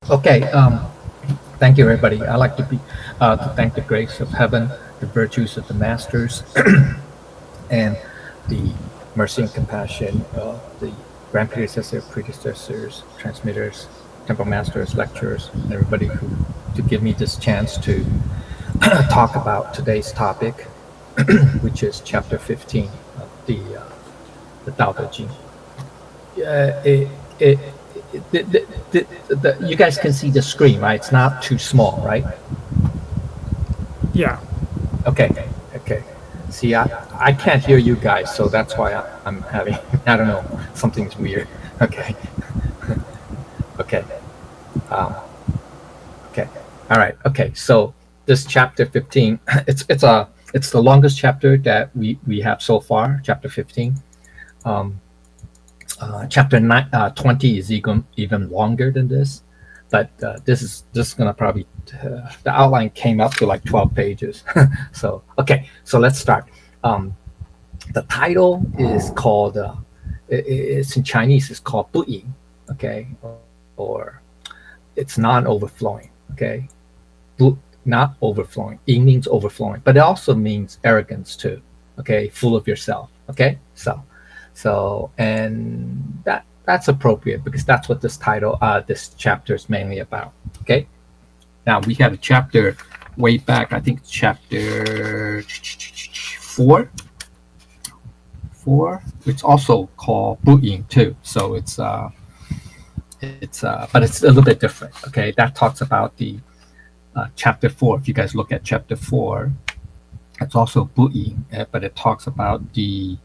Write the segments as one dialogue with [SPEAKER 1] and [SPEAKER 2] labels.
[SPEAKER 1] Okay, thank you, everybody. I like to thank the grace of heaven, the virtues of the masters, and the mercy and compassion of the grand predecessors, transmitters, temple masters, lecturers, and everybody who to give me this chance to talk about today's topic, which is chapter 15 of the Tao Te Ching. It, you guys can see the screen, right? It's not too small, right?
[SPEAKER 2] Yeah.
[SPEAKER 1] Okay, okay. See, I can't hear you guys, so that's why I'm having, I don't know, something's weird. Okay, okay, um, okay. All right, okay. So this chapter 15, it's the longest chapter that we have so far, chapter 15. Um, chapter 20 is even longer than this, but this is gonna probably the outline came up to like 12 pages. So okay, so let's start. Um, the title is called it's in Chinese. It's called 不赢, okay, or it's non-overflowing, okay. 不 not overflowing. 赢 means overflowing, but it also means arrogance too, okay, full of yourself, okay. So and that's appropriate because that's what this chapter is mainly about, okay. Now we have a chapter way back. I think chapter four. It's also called 不赢 too. So but it's a little bit different. Okay, that talks about the chapter 4. If you guys look at chapter 4, it's also 不赢, but it talks about the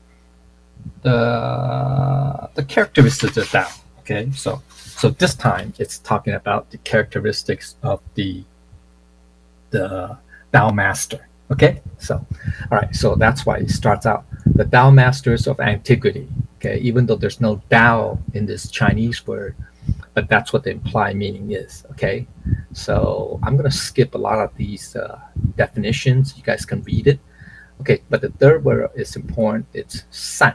[SPEAKER 1] characteristics of Tao. Okay, so this time it's talking about the characteristics of the Tao master. Okay, so all right, so that's why it starts out the Tao masters of antiquity. Okay, even though there's no Tao in this Chinese word, but that's what the implied meaning is. Okay, so I'm gonna skip a lot of these definitions. You guys can read it. Okay, but the third word is important. It's san.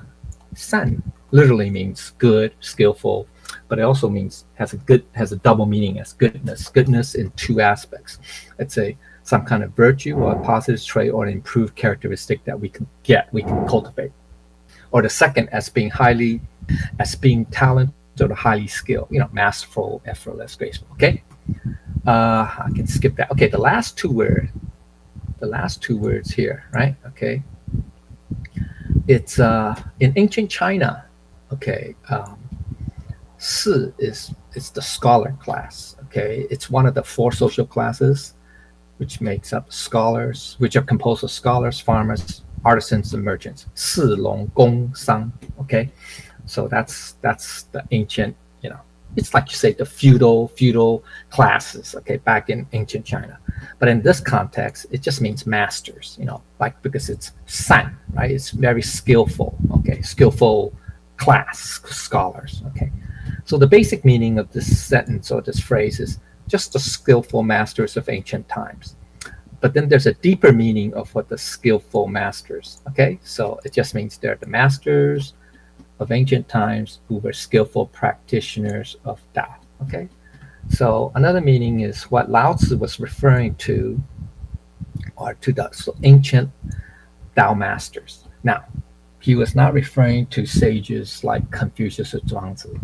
[SPEAKER 1] San literally means good, skillful, but it also means has a double meaning as goodness. Goodness in two aspects. It's some kind of virtue or a positive trait or an improved characteristic that we can cultivate. Or the second as being talented or highly skilled, masterful, effortless, graceful. Okay, I can skip that. Okay, the last two words here, right? Okay, it's in ancient China. Okay, Si is the scholar class. Okay, it's one of the four social classes, which makes up scholars, which are composed of scholars, farmers, artisans, and merchants. 士农工商. Okay, so that's the ancient, it's like you say the feudal classes. Okay, back in ancient China, but in this context, it just means masters. Like because it's san, right? It's very skillful. Okay, skillful class scholars. Okay, so the basic meaning of this sentence or this phrase is just the skillful masters of ancient times. But then there's a deeper meaning of what the skillful masters. Okay, so it just means they're the masters of ancient times who were skillful practitioners of Tao. Okay, so another meaning is what Lao Tzu was referring to, or to the ancient Tao masters. Now, he was not referring to sages like Confucius or Zhuangzi.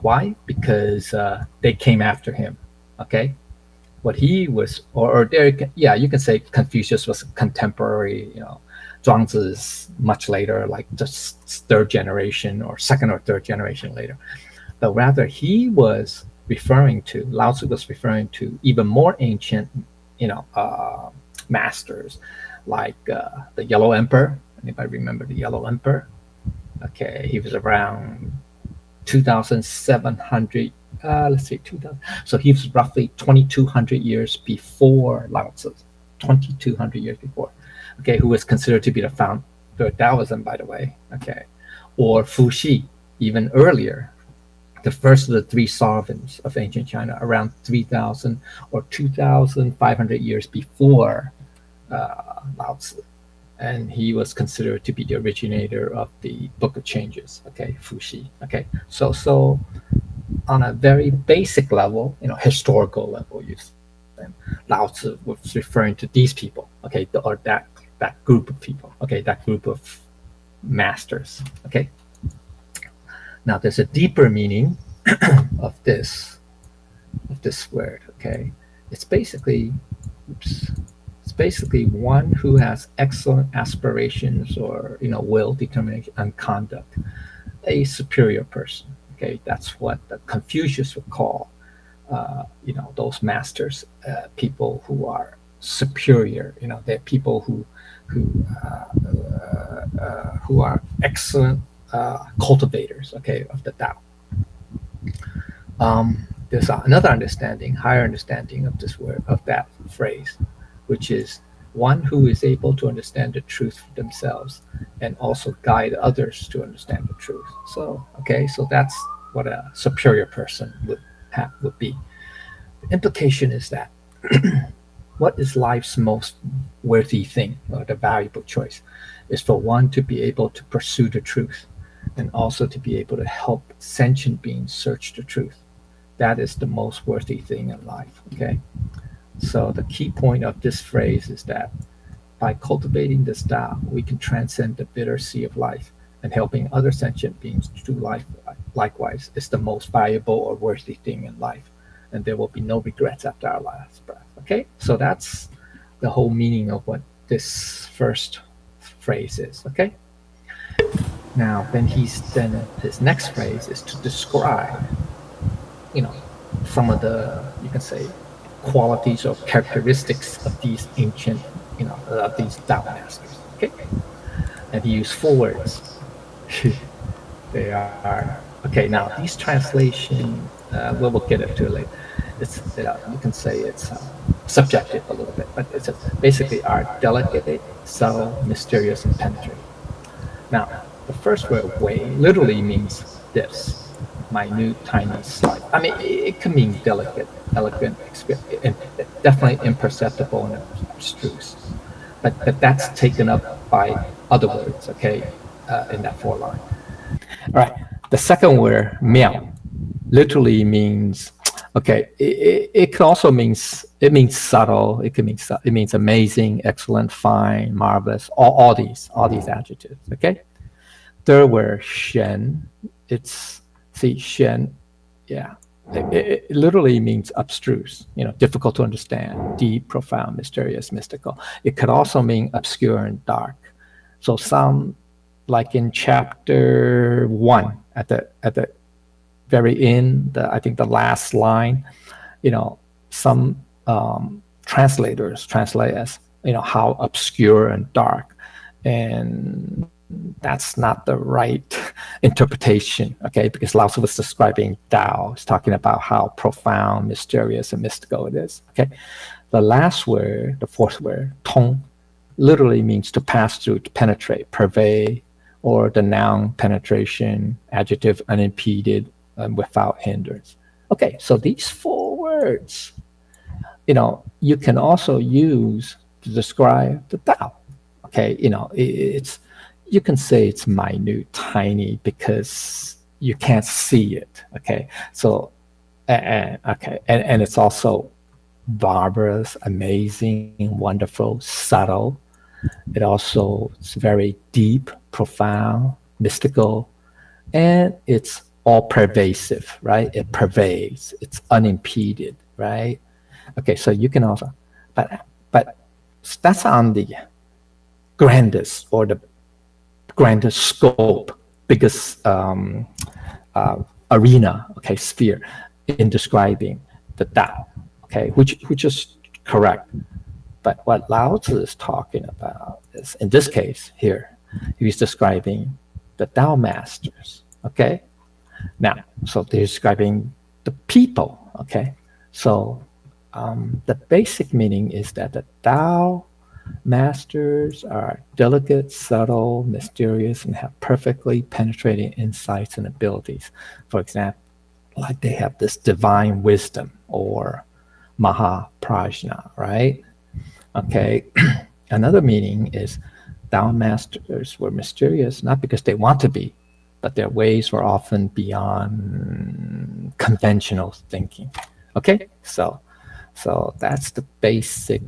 [SPEAKER 1] Why? Because they came after him. Okay, what he was, or there, yeah, you can say Confucius was contemporary. Zhuangzi is much later, like just third generation or second or third generation later. But rather, Lao Tzu was referring to even more ancient, masters, like the Yellow Emperor. Anybody remember the Yellow Emperor? Okay, he was around 2,700. Let's say 2,000. So he was roughly 2,200 years before Lao Tzu. 2,200 years before. Okay, who was considered to be the founder of Taoism, by the way. Okay, or Fuxi, even earlier, the first of the three sovereigns of ancient China, around 3,000 or 2,500 years before Lao Tzu. And he was considered to be the originator of the Book of Changes. Okay, Fuxi. Okay, so on a very basic level, historical level, Lao Tzu was referring to these people, okay, or that group of people, okay, that group of masters, okay. Now there's a deeper meaning of this word, okay. It's basically, it's basically one who has excellent aspirations or will, determination, and conduct, a superior person. Okay, that's what the Confucius would call, those masters, people who are superior. They're people who are excellent cultivators. Okay, of the Tao. There's another understanding, higher understanding of this word, of that phrase, which is one who is able to understand the truth for themselves and also guide others to understand the truth. So, okay, so that's what a superior person would be. The implication is that what is life's most worthy thing, or the valuable choice, is for one to be able to pursue the truth and also to be able to help sentient beings search the truth. That is the most worthy thing in life, okay? So the key point of this phrase is that by cultivating this Tao, we can transcend the bitter sea of life, and helping other sentient beings to do life likewise is the most valuable or worthy thing in life, and there will be no regrets after our last breath, okay? So that's the whole meaning of what this first phrase is, okay? Now, then his next phrase is to describe, some of the, you can say, qualities or characteristics of these ancient, these Tao masters. Okay, and he used 4 words. They are okay. Now these translation, we'll get into it later. It's you can say it's subjective a little bit, but it's basically are delicate, subtle, mysterious, and penetrating. Now the first word "wei" literally means this. Minute, tiny, slight. I mean, it can mean delicate, elegant, definitely imperceptible and abstruse. But that's taken up by other words, okay, in that 4 line. All right. The second word, miao, literally means, okay, it could also means, it means subtle. It means amazing, excellent, fine, marvelous. All these adjectives. Okay. Third word, shen. Shen, yeah, it literally means abstruse, difficult to understand, deep, profound, mysterious, mystical. It could also mean obscure and dark. So some, like in chapter 1, at the very end, I think the last line, some translators translate as, how obscure and dark, and that's not the right interpretation, okay? Because Lao Tzu was describing Tao. He's talking about how profound, mysterious, and mystical it is, okay? The last word, the 4th word, tong, literally means to pass through, to penetrate, pervade, or the noun penetration, adjective unimpeded, and without hindrance. Okay, so these 4 words, you can also use to describe the Tao, okay? You can say it's minute, tiny, because you can't see it. Okay, so and it's also barbarous, amazing, wonderful, subtle. It also is very deep, profound, mystical, and it's all pervasive, right? It pervades. It's unimpeded, right? Okay, so you can also, but that's on the grandest or the grandest scope, biggest arena, okay, sphere in describing the Tao, okay, which is correct. But what Lao Tzu is talking about is, in this case here, he's describing the Tao masters, okay? Now, so they're describing the people, okay? So the basic meaning is that the Tao masters are delicate, subtle, mysterious, and have perfectly penetrating insights and abilities. For example, like they have this divine wisdom or Mahaprajna, right? Okay. Another meaning is Tao masters were mysterious not because they want to be, but their ways were often beyond conventional thinking. Okay, so that's the basic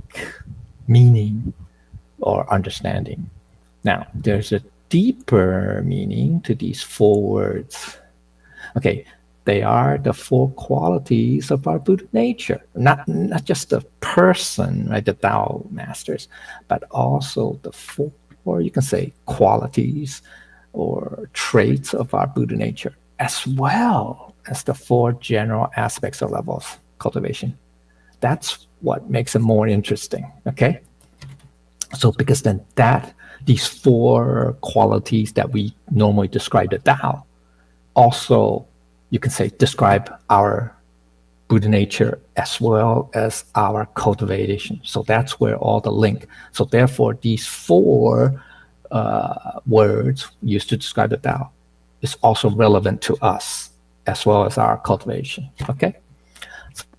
[SPEAKER 1] meaning or understanding. Now, there's a deeper meaning to these 4 words. Okay, they are the 4 qualities of our Buddha nature, not just the person, right, the Tao masters, but also the 4, you can say, qualities or traits of our Buddha nature, as well as the 4 general aspects or levels cultivation. That's what makes it more interesting, okay? So because then these 4 qualities that we normally describe the Tao also, you can say, describe our Buddha nature as well as our cultivation. So that's where all the link. So therefore, these 4 words used to describe the Tao is also relevant to us as well as our cultivation, okay?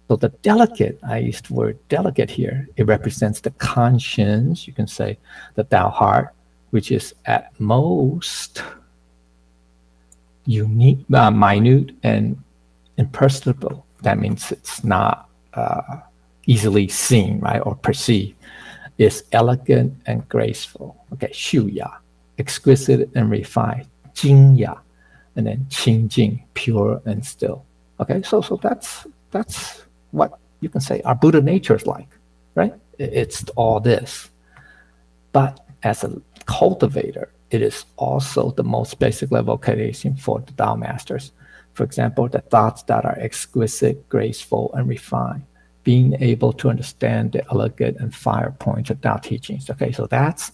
[SPEAKER 1] So the delicate, I used the word delicate here, it represents the conscience, you can say, the Tao heart, which is at most unique, minute, and imperceptible. That means it's not easily seen, right, or perceived. It's elegant and graceful. Okay, 秀雅, exquisite and refined. 精雅, and then 清净, pure and still. Okay, so that's what you can say our Buddha nature is like, right? It's all this. But as a cultivator, it is also the most basic level of cultivation for the Tao masters. For example, the thoughts that are exquisite, graceful, and refined, being able to understand the elegant and fire points of Tao teachings. Okay, so that's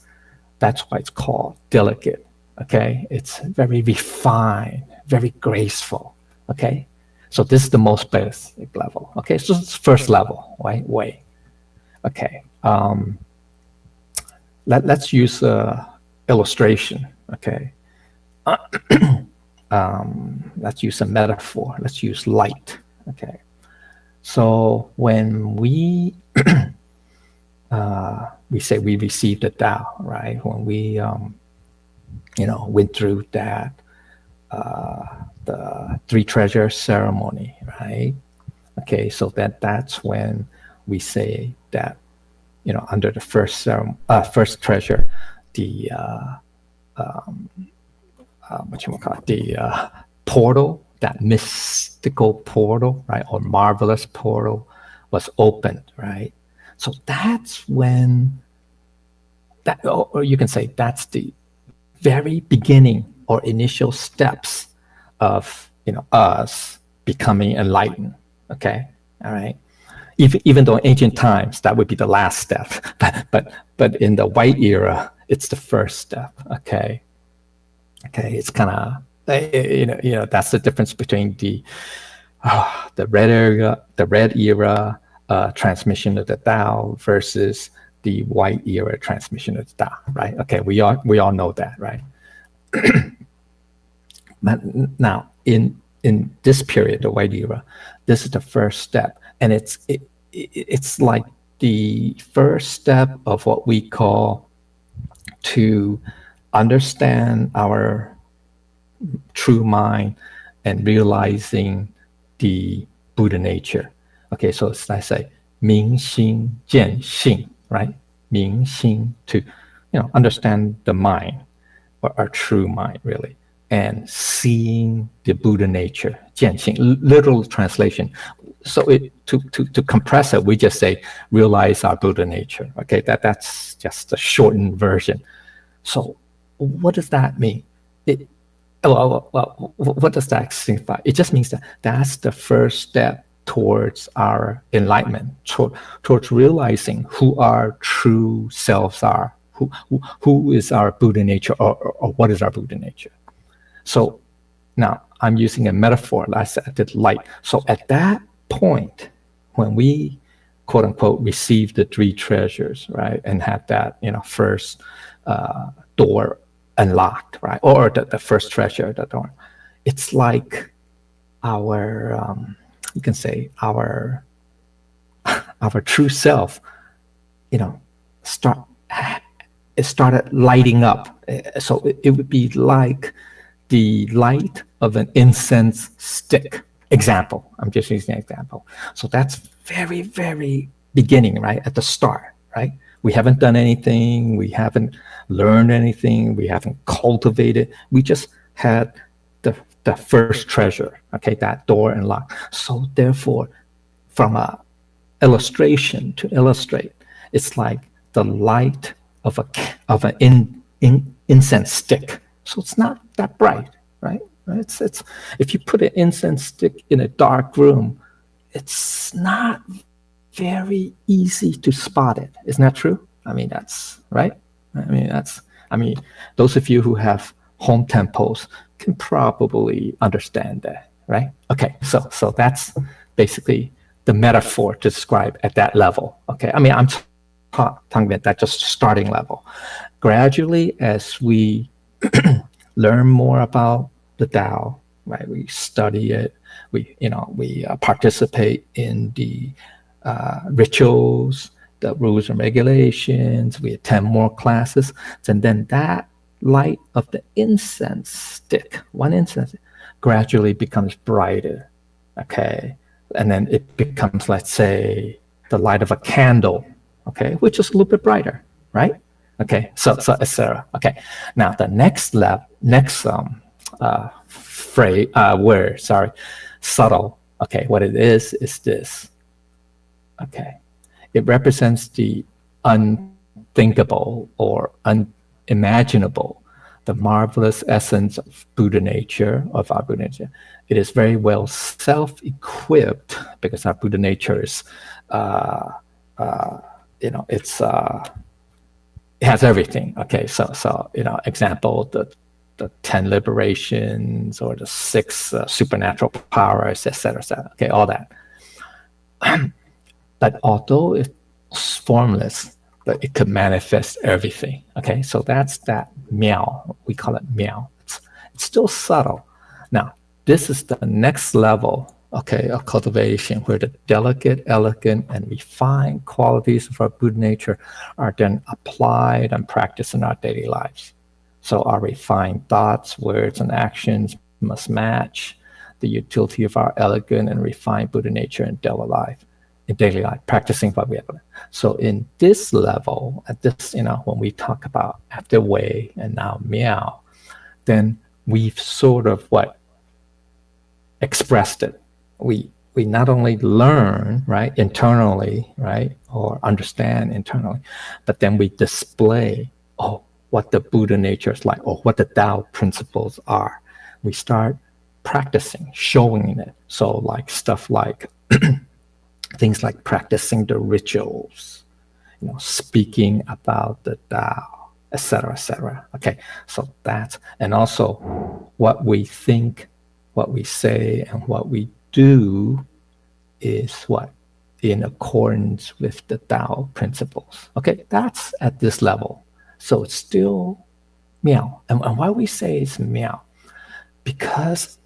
[SPEAKER 1] why it's called delicate. Okay, it's very refined, very graceful. Okay, so this is the most basic level. Okay, so it's first level, right? Way. Okay, let's use illustration. Okay, let's use a metaphor. Let's use light. Okay, so when we say we received the Tao, right? When we went through that the 3 treasure ceremony, right? Okay, so that's when we say that under the first treasure, the the portal, that mystical portal, right, or marvelous portal, was opened, right? So that's when that, or you can say that's the very beginning or initial steps of us becoming enlightened. Okay, all right. Even though in ancient times that would be the last step, but in the white era it's the first step. Okay, it's kind of that's the difference between the red era transmission of the Tao versus the white era transmission of the Tao, right? Okay, we all know that, right? But now in this period, the white era, this is the first step, and it's like the first step of what we call to understand our true mind and realizing the Buddha nature. Okay, so as I say, 明心见性, right? 明心, to understand the mind, or our true mind, really, and seeing the Buddha nature, 见性, literal translation. So to compress it, we just say realize our Buddha nature. Okay, that's just a shortened version. So what does that mean? Well, what does that signify? It just means that that's the first step towards our enlightenment, towards realizing who our true selves are, who is our Buddha nature, or what is our Buddha nature. So now I'm using a metaphor. I said light. So at that point, when we quote unquote receive the 3 treasures, right, and have that first door unlocked, right, or the first treasure, the door, it's like our you can say our true self it started lighting up. So it would be like the light of an incense stick. Example. I'm just using an example. So that's very, very beginning, right? At the start, right? We haven't done anything. We haven't learned anything. We haven't cultivated. We just had the first treasure, okay, that door and lock. So therefore, from a illustration to illustrate, it's like the light of an incense stick. So it's not that bright, right? It's if you put an incense stick in a dark room, it's not very easy to spot it. Isn't that true? I mean, that's right. I mean, those of you who have home temples can probably understand that, right? Okay, so that's basically the metaphor to describe at that level. Okay, I mean, I'm talking about that just starting level. Gradually, as we learn more about the Tao, right? We study it. We participate in the rituals, the rules and regulations. We attend more classes, and then that light of the incense stick, one incense, gradually becomes brighter. Okay, and then it becomes, let's say, the light of a candle. Okay, which is a little bit brighter, right? Okay, so etc. Okay, now the next word, subtle. Okay, what it is this. Okay, it represents the unthinkable or unimaginable, the marvelous essence of Buddha nature, of our Buddha nature. It is very well self-equipped because our Buddha nature is, it has everything. Okay, so example, the 10 liberations or the 6 supernatural powers, etc., etc. Okay, all that. But although it's formless, but it could manifest everything. Okay, so that's that miao. We call it miao. It's still subtle. Now, this is the next level, okay, of cultivation, where the delicate, elegant, and refined qualities of our Buddha nature are then applied and practiced in our daily lives. So our refined thoughts, words, and actions must match the utility of our elegant and refined Buddha nature in daily life, practicing what we have learned. So in this level, at this, when we talk about after Wei and now Miao, then we've sort of expressed it. We not only learn, right, internally, right, or understand internally, but then we display, what the Buddha nature is like, or what the Tao principles are. We start practicing, showing it. So like stuff like things like practicing the rituals, speaking about the Tao, etc., etc. Okay, so that's, and also what we think, what we say, and what we do is in accordance with the Tao principles. Okay, that's at this level. So it's still miao. And why we say it's miao? Because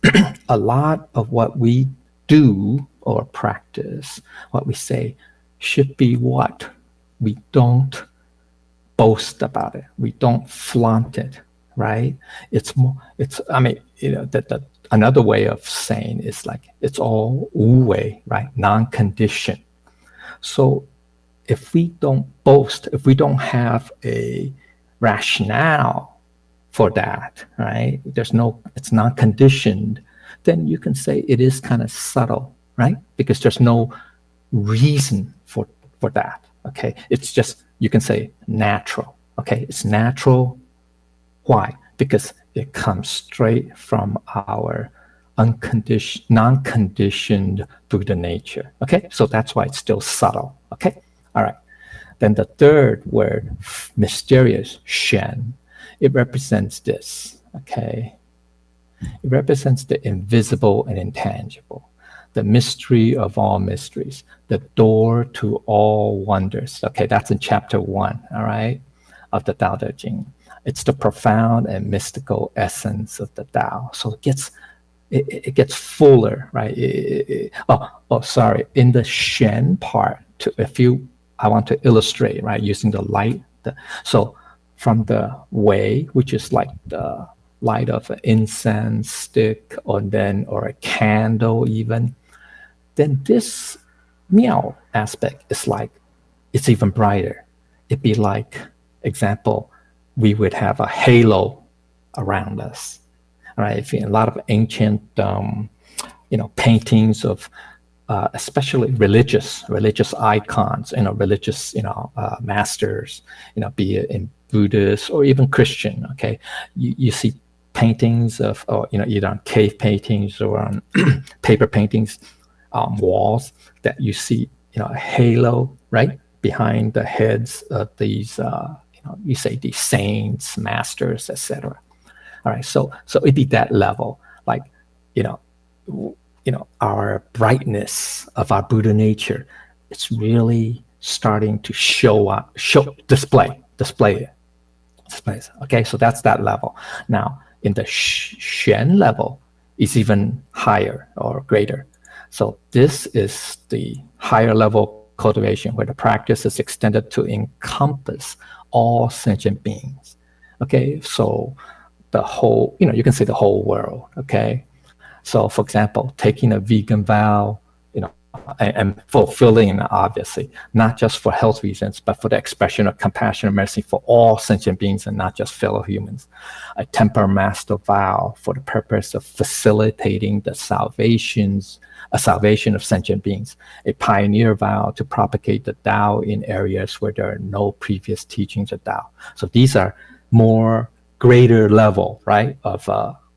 [SPEAKER 1] a lot of what we do or practice, what we say, should be what we don't boast about it. We don't flaunt it, right? Another way of saying is like, it's all wu wei, right? Non-conditioned. So if we don't boast, if we don't have a rationale for that, right? It's not conditioned, then you can say it is kind of subtle, right? Because there's no reason for that, okay? It's just, you can say natural, okay? It's natural. Why? Because it comes straight from our non-conditioned Buddha nature, okay? So that's why it's still subtle, okay? All right. Then the third word, mysterious, Shen, it represents this, okay? It represents the invisible and intangible, the mystery of all mysteries, the door to all wonders. Okay, that's in chapter 1, all right, of the Tao Te Ching. It's the profound and mystical essence of the Tao. So it gets fuller, right? Sorry. In the Shen part, I want to illustrate, right, using the light. So from the Wei, which is like the light of an incense stick or a candle even, then this miao aspect is like, it's even brighter. It'd be like, example, we would have a halo around us. All right, if a lot of ancient, paintings of, especially religious icons, religious, masters, be it in Buddhist or even Christian. Okay, you see paintings of, or either on cave paintings or on paper paintings, walls, that you see, a halo right behind the heads of these, you say these saints, masters, etc. All right, so it'd be that level, like, our brightness of our Buddha nature, it's really starting to display it. Okay, so that's that level. Now, in the Xuan level, is even higher or greater. So this is the higher level cultivation where the practice is extended to encompass all sentient beings. Okay, so the whole, you can say the whole world. Okay, so for example, taking a vegan vow, and fulfilling, obviously, not just for health reasons, but for the expression of compassion and mercy for all sentient beings and not just fellow humans. A temper master vow for the purpose of facilitating the salvation of sentient beings. A pioneer vow to propagate the Tao in areas where there are no previous teachings of Tao. So these are more greater level, right, of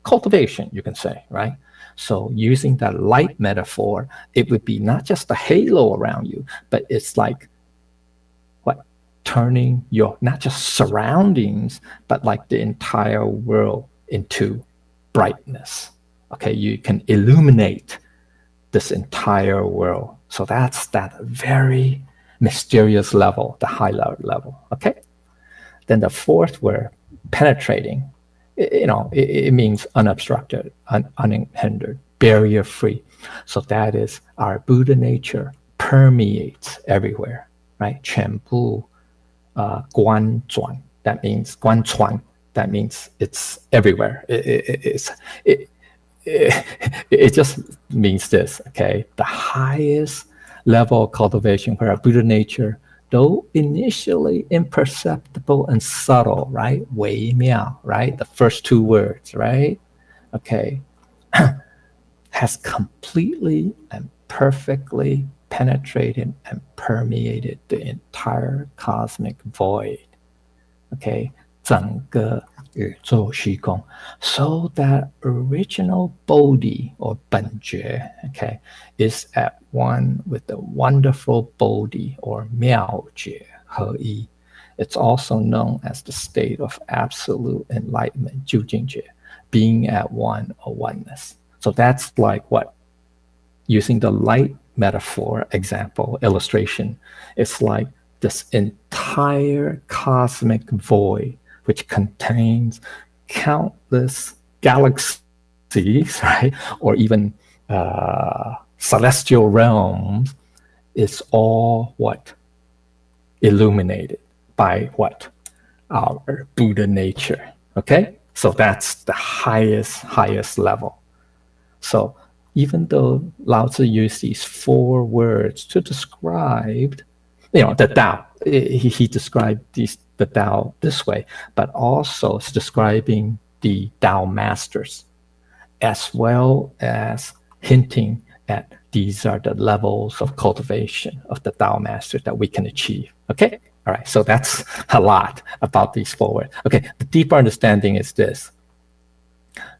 [SPEAKER 1] cultivation, you can say, right? So using that light metaphor, it would be not just a halo around you, but it's like what? Turning your, not just surroundings, but like the entire world into brightness. Okay, you can illuminate this entire world. So that's that very mysterious level, the high level. Okay. Then the fourth word, penetrating. It means unobstructed, unhindered, barrier-free. So that is our Buddha nature permeates everywhere, right? 全部 guan zuan. That means guan chuan. That means it's everywhere. It just means this, okay? The highest level of cultivation where our Buddha nature, though initially imperceptible and subtle, right? 微妙, right? The first two words, right? Okay. Has completely and perfectly penetrated and permeated the entire cosmic void. Okay. 整个宇宙虚空. So that original Bodhi or 本觉, okay, is at one with the wonderful Bodhi or 妙觉合一. It's also known as the state of absolute enlightenment, 究竟觉, being at one or oneness. So that's like what? Using the light metaphor, example, illustration, it's like this entire cosmic void, which contains countless galaxies, right? Or even celestial realms, is all what? Illuminated by what? Our Buddha nature, okay? So that's the highest level. So even though Lao Tzu used these four words to describe, the Tao, he described the Tao this way, but also is describing the Tao masters, as well as hinting at these are the levels of cultivation of the Tao masters that we can achieve. Okay? All right, so that's a lot about these four words. Okay, the deeper understanding is this.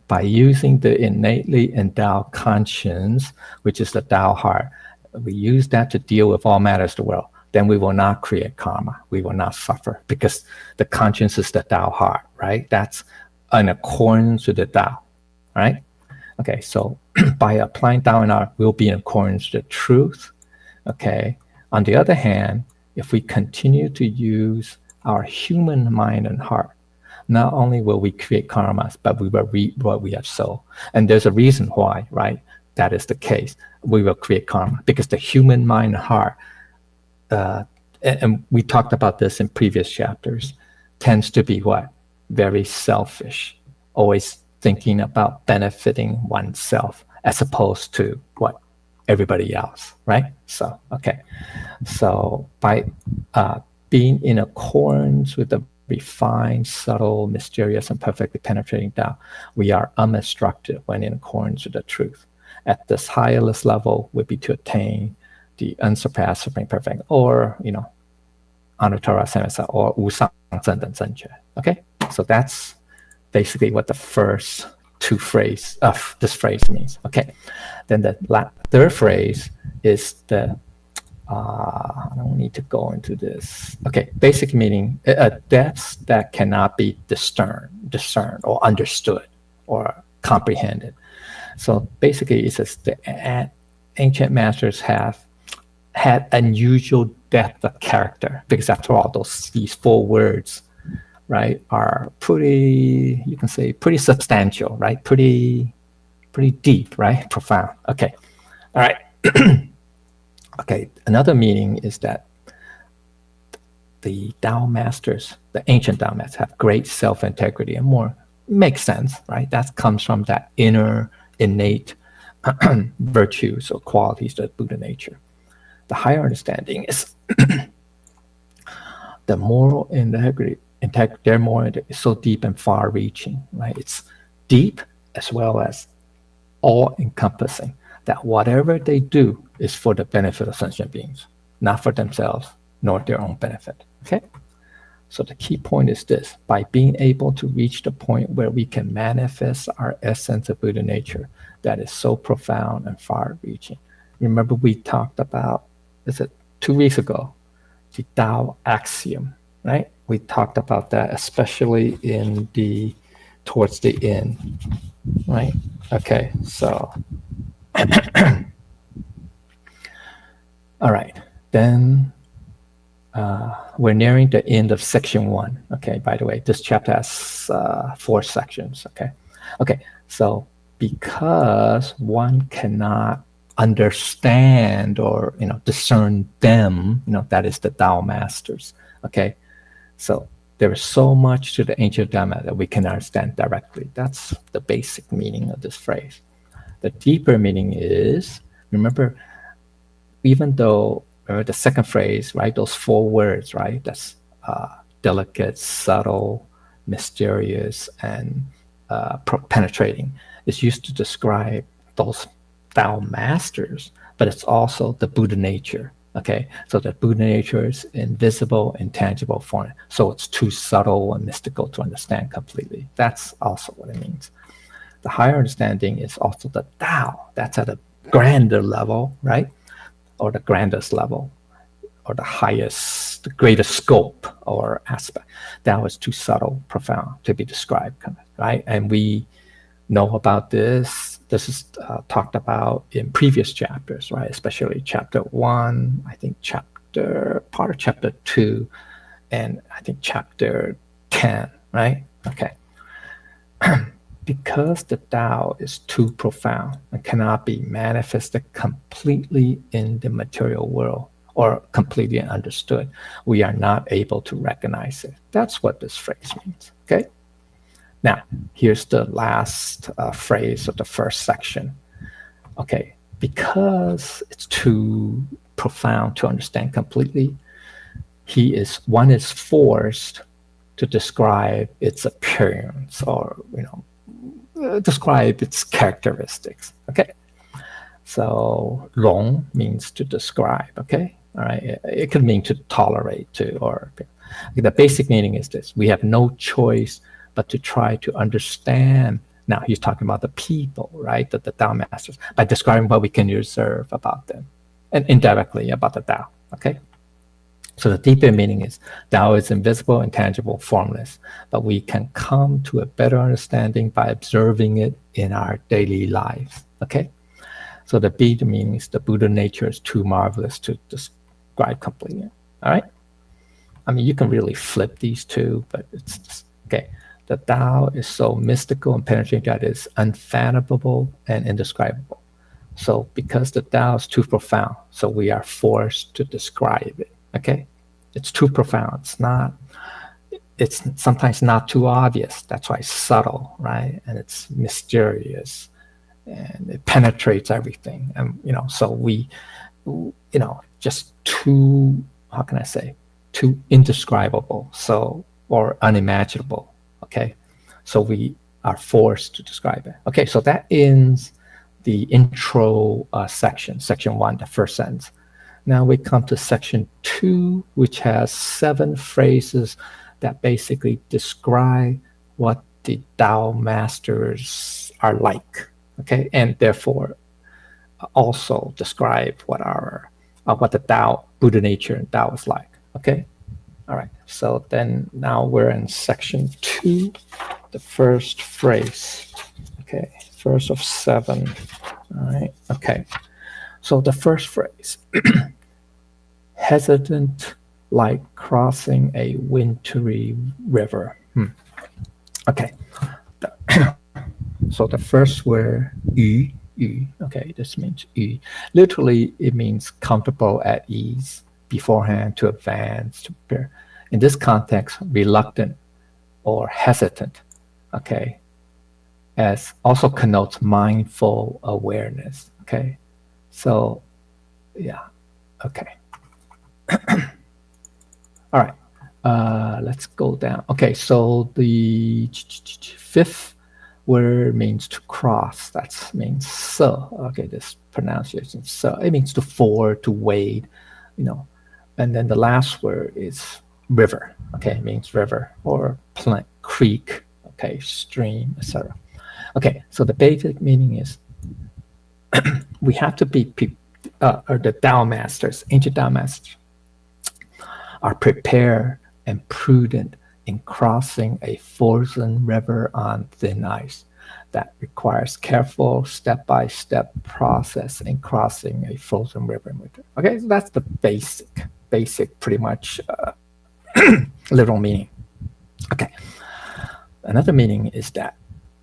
[SPEAKER 1] By using the innately endowed conscience, which is the Tao heart, we use that to deal with all matters of the world. Then we will not create karma. We will not suffer because the conscience is the Tao heart, right? That's in accordance with the Tao, right? Okay, so by applying Tao in our, we'll be in accordance with the truth, okay? On the other hand, if we continue to use our human mind and heart, not only will we create karmas, but we will reap what we have sown. And there's a reason why, right? That is the case. We will create karma because the human mind and heart, and we talked about this in previous chapters, tends to be what? Very selfish always thinking about benefiting oneself as opposed to what everybody else, right? So, okay. So by being in accordance with the refined, subtle, mysterious, and perfectly penetrating Tao, we are unobstructed when in accordance with the truth. At this highest level would be to attain the unsurpassed supreme perfect, or Anuttara Samasa, or 无上正等正觉. Okay, so that's basically what the first two phrase of this phrase means. Okay, then the third phrase is the I don't need to go into this. Okay, basic meaning, depths that cannot be discerned or understood or comprehended. So basically, it says the ancient masters have had unusual depth of character, because after all, these 4 words, right, are pretty, you can say, pretty substantial, right, pretty deep, right, profound. Okay, all right. Okay, another meaning is that the Tao masters, the ancient Tao masters, have great self-integrity and more. Makes sense, right? That comes from that inner innate virtues or qualities, the Buddha nature. The higher understanding is the moral integrity. Their moral integrity is so deep and far-reaching, right? It's deep as well as all-encompassing. That whatever they do is for the benefit of sentient beings, not for themselves, nor their own benefit. Okay? So the key point is this: by being able to reach the point where we can manifest our essence of Buddha nature that is so profound and far-reaching. Remember we talked about, is it 2 weeks ago, the Tao axiom, right? We talked about that, especially towards the end, right? Okay, so all right, then we're nearing the end of section 1. Okay, by the way, this chapter has 4 sections. Okay, so because one cannot understand or discern them, that is the Tao masters. Okay, so there is so much to the ancient Dhamma that we can understand directly. That's the basic meaning of this phrase. The deeper meaning is, remember, even though the second phrase, right, those 4 words, right, that's delicate, subtle, mysterious, and penetrating, is used to describe those Tao masters, but it's also the Buddha nature. Okay, so the Buddha nature is invisible, intangible form. So it's too subtle and mystical to understand completely. That's also what it means. The higher understanding is also the Tao. That's at a grander level, right? Or the grandest level, or the highest, the greatest scope or aspect. Tao is too subtle, profound to be described, right? And we know about this. This is talked about in previous chapters, right? Especially chapter 1, I think part of chapter 2, and I think chapter 10, right? Okay. Because the Tao is too profound and cannot be manifested completely in the material world or completely understood, we are not able to recognize it. That's what this phrase means, okay? Now, here's the last phrase of the first section. Okay, because it's too profound to understand completely, one is forced to describe its appearance or, describe its characteristics, okay? So, 容 means to describe, okay? All right, it could mean to tolerate, the basic meaning is this: we have no choice but to try to understand. Now he's talking about the people, right? The Tao masters, by describing what we can observe about them, and indirectly about the Tao, okay? So the deeper meaning is Tao is invisible, intangible, formless, but we can come to a better understanding by observing it in our daily lives, okay? So the deeper meaning is the Buddha nature is too marvelous to describe completely, all right? I mean, you can really flip these two, but it's just, okay. The Tao is so mystical and penetrating that it's unfathomable and indescribable. So because the Tao is too profound, so we are forced to describe it, okay? It's too profound. It's not, it's sometimes not too obvious. That's why it's subtle, right? And it's mysterious, and it penetrates everything. And so we, just too, how can I say, too indescribable, so, or unimaginable. Okay, so we are forced to describe it. Okay, so that ends the intro section, section 1, the first sentence. Now we come to section 2, which has 7 phrases that basically describe what the Tao masters are like. Okay, and therefore also describe what the Tao, Buddha nature and Tao is like. Okay, all right. So then now we're in section 2, the first phrase. Okay, first of 7. All right. Okay. So the first phrase, hesitant like crossing a wintry river. Okay. So the first word, yu, okay, this means yu. Literally, it means comfortable, at ease, beforehand, to advance, to prepare. In this context, reluctant or hesitant, okay, as also connotes mindful awareness, okay? So, yeah, okay. All right, let's go down. Okay, so the 5th word means to cross. That means so. Okay, this pronunciation so. It means to ford, to wade, And then the last word is river. Okay, it means river or creek. Okay, stream, etc. Okay, so the basic meaning is we have to be or the Tao masters, ancient Tao masters, are prepared and prudent in crossing a frozen river on thin ice. That requires careful step-by-step process in crossing a frozen river in winter. Okay, so that's the basic, pretty much literal meaning. Okay, another meaning is that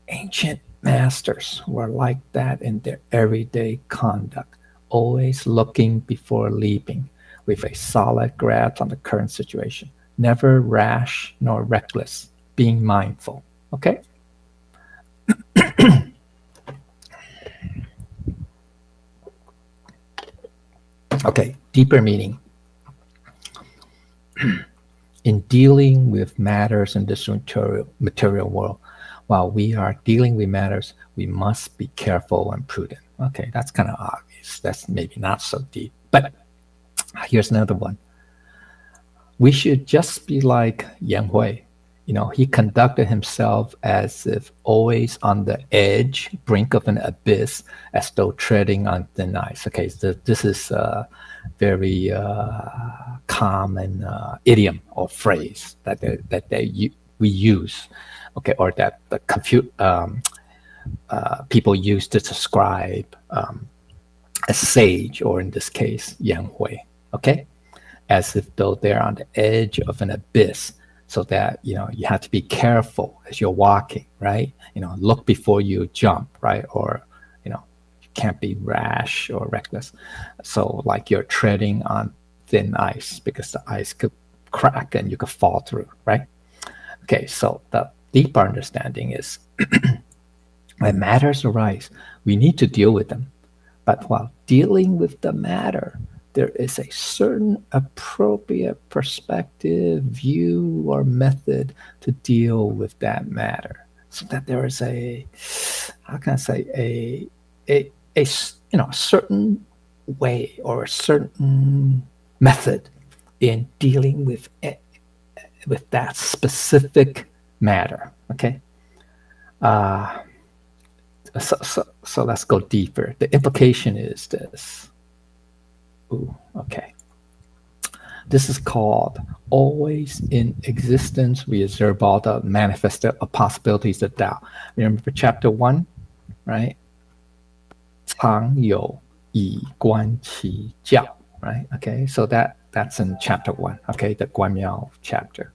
[SPEAKER 1] ancient masters were like that in their everyday conduct, always looking before leaping, with a solid grasp on the current situation, never rash nor reckless, being mindful. Okay? Okay, deeper meaning. In dealing with matters in this material world, while we are dealing with matters, we must be careful and prudent. Okay, that's kind of obvious. That's maybe not so deep. But here's another one. We should just be like Yan Hui. He conducted himself as if always on the edge, brink of an abyss, as though treading on thin ice. Okay, so this is a very common idiom or phrase that we use, okay, or that the people use to describe a sage, or in this case, Yan Hui. Okay, as if though they're on the edge of an abyss. So that, you have to be careful as you're walking, right? Look before you jump, right? Or, you can't be rash or reckless. So like you're treading on thin ice because the ice could crack and you could fall through, right? Okay, so the deeper understanding is when matters arise, we need to deal with them. But while dealing with the matter, there is a certain appropriate perspective, view, or method to deal with that matter. So that there is a certain way or a certain method in dealing with that specific matter. Okay. So let's go deeper. The implication is this. Okay. This is called always in existence. We observe all the manifested possibilities of Tao. Remember chapter 1, right? 常有以观其教, right? Okay, so that's in chapter 1, okay, the Guanmiao chapter,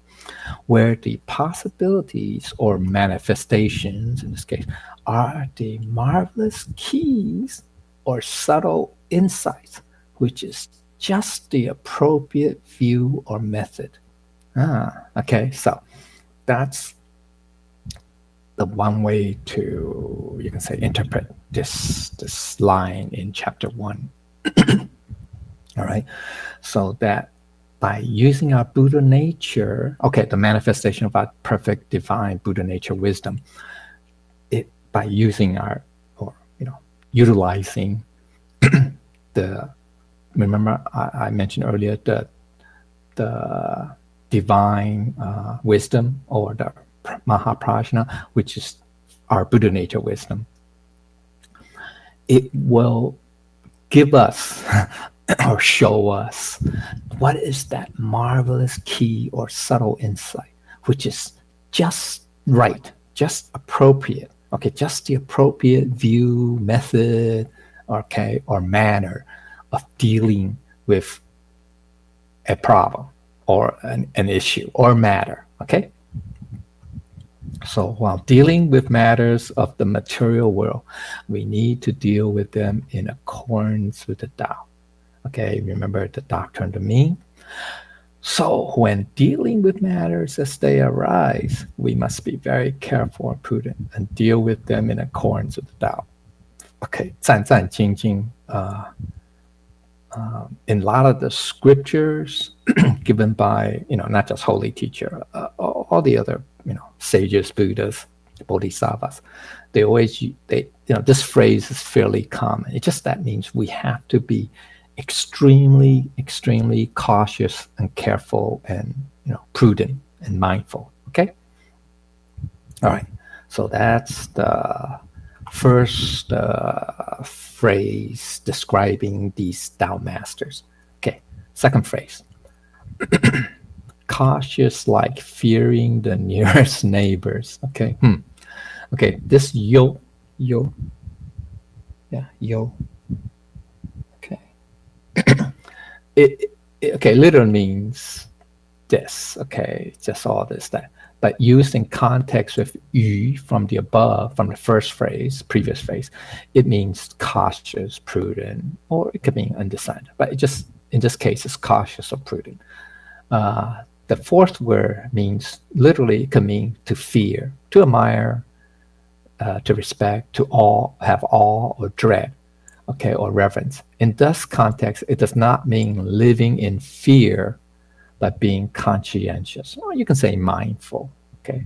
[SPEAKER 1] where the possibilities or manifestations, in this case, are the marvelous keys or subtle insights, which is just the appropriate view or method. Okay, so that's the one way to, you can say, interpret this line in chapter 1. All right. So that by using our Buddha nature, okay, the manifestation of our perfect divine Buddha nature wisdom, by using our, or utilizing the, remember I mentioned earlier the divine wisdom, or the Mahaprajna, which is our Buddha nature wisdom. It will give us or show us what is that marvelous key or subtle insight, which is just right, just appropriate, okay, just the appropriate view, method, okay, or manner of dealing with a problem or an issue or matter, okay? So while dealing with matters of the material world, we need to deal with them in accordance with the Tao. Okay, remember the doctrine of the mean? So when dealing with matters as they arise, we must be very careful and prudent and deal with them in accordance with the Tao. Okay, 战战兢兢, in a lot of the scriptures given by, not just holy teacher, all the other, sages, Buddhas, Bodhisattvas, they always, this phrase is fairly common. It just, that means we have to be extremely, extremely cautious and careful and, prudent and mindful. Okay. All right. So that's the first phrase describing these Tao masters. Okay. Second phrase. Cautious like fearing the nearest neighbors. Okay. Okay. This yo. Yeah. Yo. Okay. It literally means this. Okay. Just all this, that. But used in context with yu from the above, from the first phrase, previous phrase, it means cautious, prudent, or it could mean undecided. But it just, in this case, it's cautious or prudent. The fourth word means, literally, it can mean to fear, to admire, to respect, to awe, have awe or dread, okay, or reverence. In this context, it does not mean living in fear, but being conscientious, or you can say mindful, okay?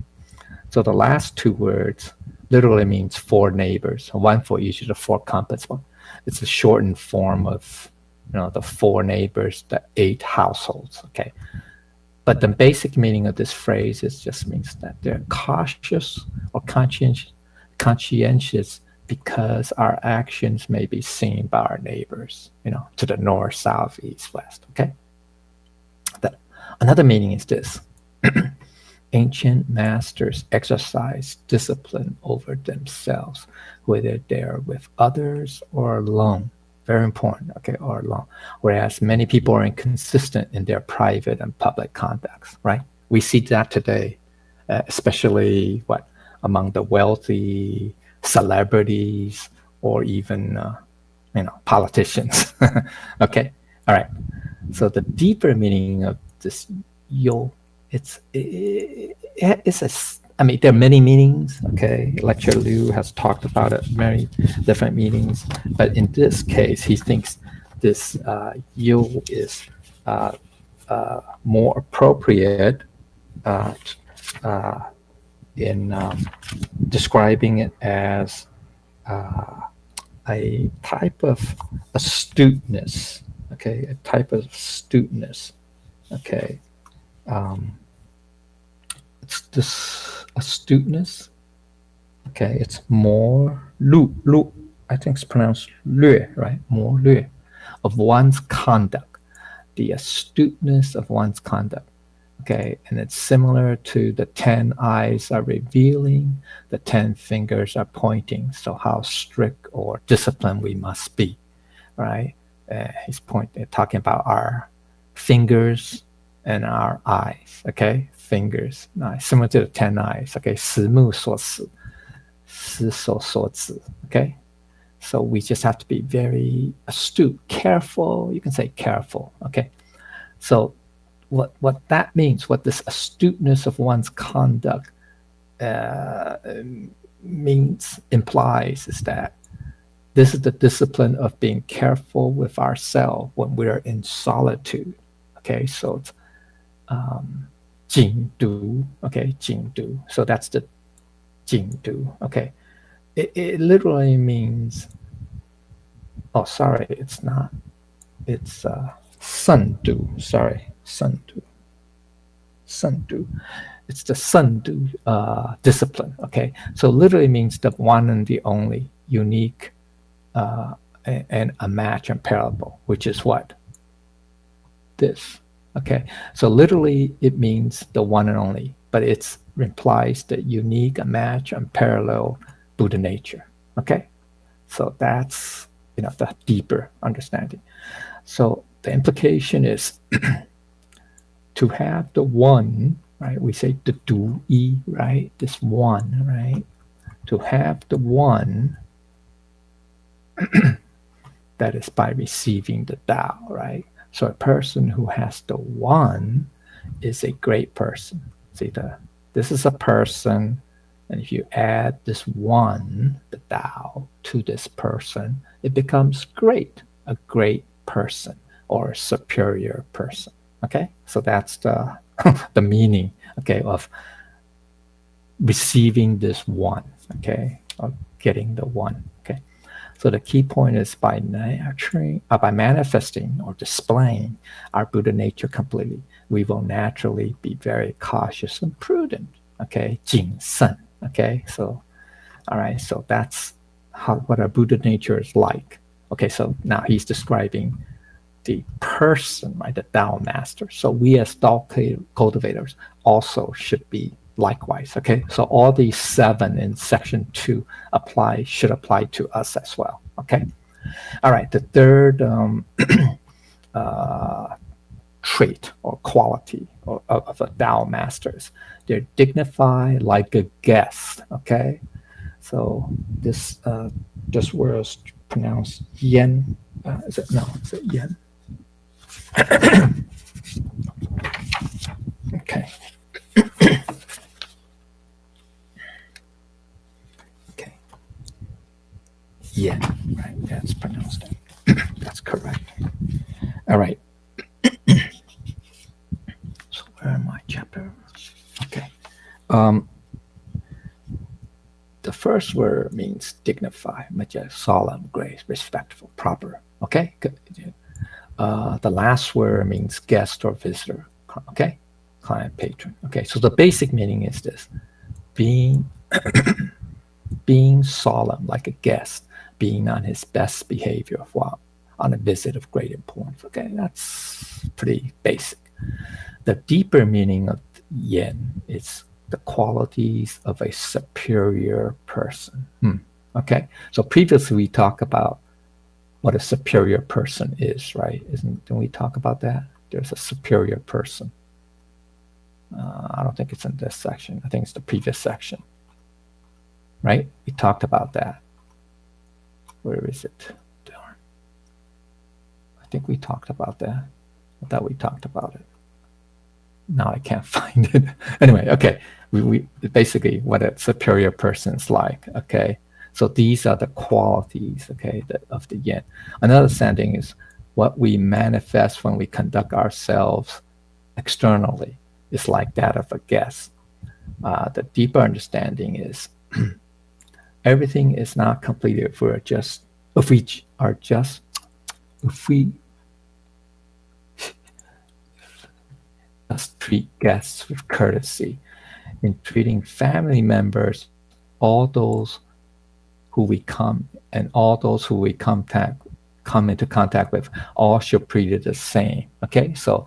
[SPEAKER 1] So the last two words literally means 4 neighbors, one for each of the 4 compass one. It's a shortened form of, the 4 neighbors, the 8 households, okay? But the basic meaning of this phrase is just means that they're cautious or conscientious because our actions may be seen by our neighbors, to the north, south, east, west, okay? Another meaning is this. Ancient masters exercise discipline over themselves, whether they're with others or alone. Very important, okay, or alone. Whereas many people are inconsistent in their private and public conducts, right? We see that today, especially among the wealthy, celebrities, or even, politicians. Okay, all right. So the deeper meaning of this yo, there are many meanings, okay? Lecturer Liu has talked about it, many different meanings, but in this case, he thinks this yo is more appropriate in describing it as a type of astuteness, okay? A type of astuteness. Okay, it's this astuteness. Okay, it's more lu. I think it's pronounced lue, right? More lue of one's conduct, the astuteness of one's conduct. Okay, and it's similar to the 10 eyes are revealing, the 10 fingers are pointing. So how strict or disciplined we must be, right? He's talking about our fingers and our eyes, okay? Fingers, similar to the 10 eyes, okay? 十目所视, 十手所指, okay? So we just have to be very astute, careful. You can say careful, okay? So what that means, what this astuteness of one's conduct implies is that this is the discipline of being careful with ourselves when we're in solitude. Okay, so it's jing du. Okay, jing du. So that's the jing du. Okay, it literally means. Oh, sorry, it's not. It's sun du. Sorry, sun du. Sun du. It's the sun du discipline. Okay, so literally means the one and the only, unique, and unmatched and parallel, which is what? This. Okay, so literally it means the one and only, but it implies the unique, unmatched, unparalleled Buddha nature. Okay, so that's the deeper understanding. So the implication is to have the one, right? We say the du yi, right? This one, right? To have the one, that is by receiving the Tao, right? So a person who has the one is a great person. See, this is a person, and if you add this one, the Tao, to this person, it becomes great, a great person or a superior person. Okay, so that's the the meaning, okay, of receiving this one, okay, or getting the one. Okay, so the key point is by manifesting or displaying our Buddha nature completely, we will naturally be very cautious and prudent. Okay, jing sen. Okay, so all right, so that's what our Buddha nature is like. Okay, so now he's describing the person, right, the Tao master. So we as Tao cultivators also should be likewise. Okay, so all these 7 in section 2 should apply to us as well. Okay, all right. The third trait or quality of a Tao masters, they're dignified like a guest. Okay, so this word is pronounced yen. Is it yen? Okay. Okay. Yeah, right. That's pronounced. That's correct. All right. So where am I? Chapter. Okay. The first word means dignified, majestic, solemn, grace, respectful, proper. Okay. Good. The last word means guest or visitor. Okay, client, patron. Okay, so the basic meaning is this: being solemn like a guest, being on his best behavior while on a visit of great importance. Okay, that's pretty basic. The deeper meaning of yen is the qualities of a superior person. Okay, so previously we talked about what a superior person is, right? Didn't we talk about that? There's a superior person. I don't think it's in this section. I think it's the previous section, right? We talked about that. Where is it? Darn. I think we talked about that. I thought we talked about it. Now I can't find it. Anyway, okay. We basically what a superior person is like, okay? So these are the qualities, okay, of the yen. Another understanding is what we manifest when we conduct ourselves externally is like that of a guest. The deeper understanding is everything is not completed if we just treat guests with courtesy. In treating family members, all those who we come into contact with, all should treat it the same. Okay, so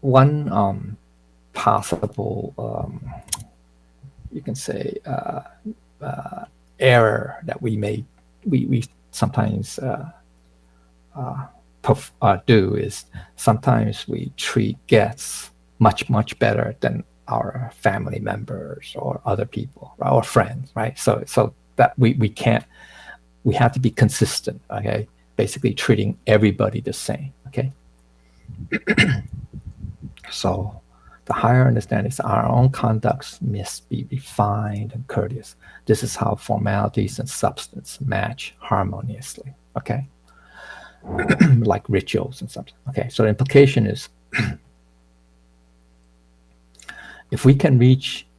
[SPEAKER 1] one possible you can say error that we sometimes do is sometimes we treat guests much better than our family members or other people, our friends, right? So that we have to be consistent, okay? basically treating everybody the same. Okay. So the higher understanding is our own conducts must be refined and courteous. This is how formalities and substance match harmoniously. Okay. Like rituals and stuff. Okay. So the implication is if we can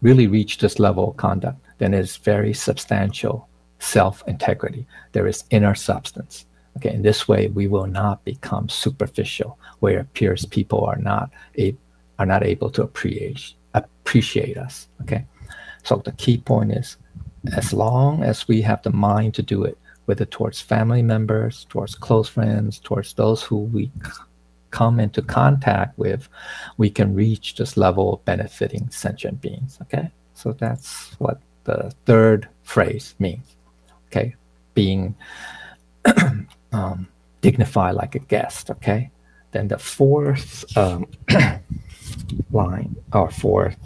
[SPEAKER 1] really reach this level of conduct, then it's very substantial self-integrity. There is inner substance. Okay, in this way, we will not become superficial, where it appears people are not able to appreciate us. Okay, so the key point is, as long as we have the mind to do it, whether towards family members, towards close friends, towards those who we come into contact with, we can reach this level of benefiting sentient beings. Okay, so that's what the third phrase means. Okay, being dignified like a guest. Okay, then the fourth line or fourth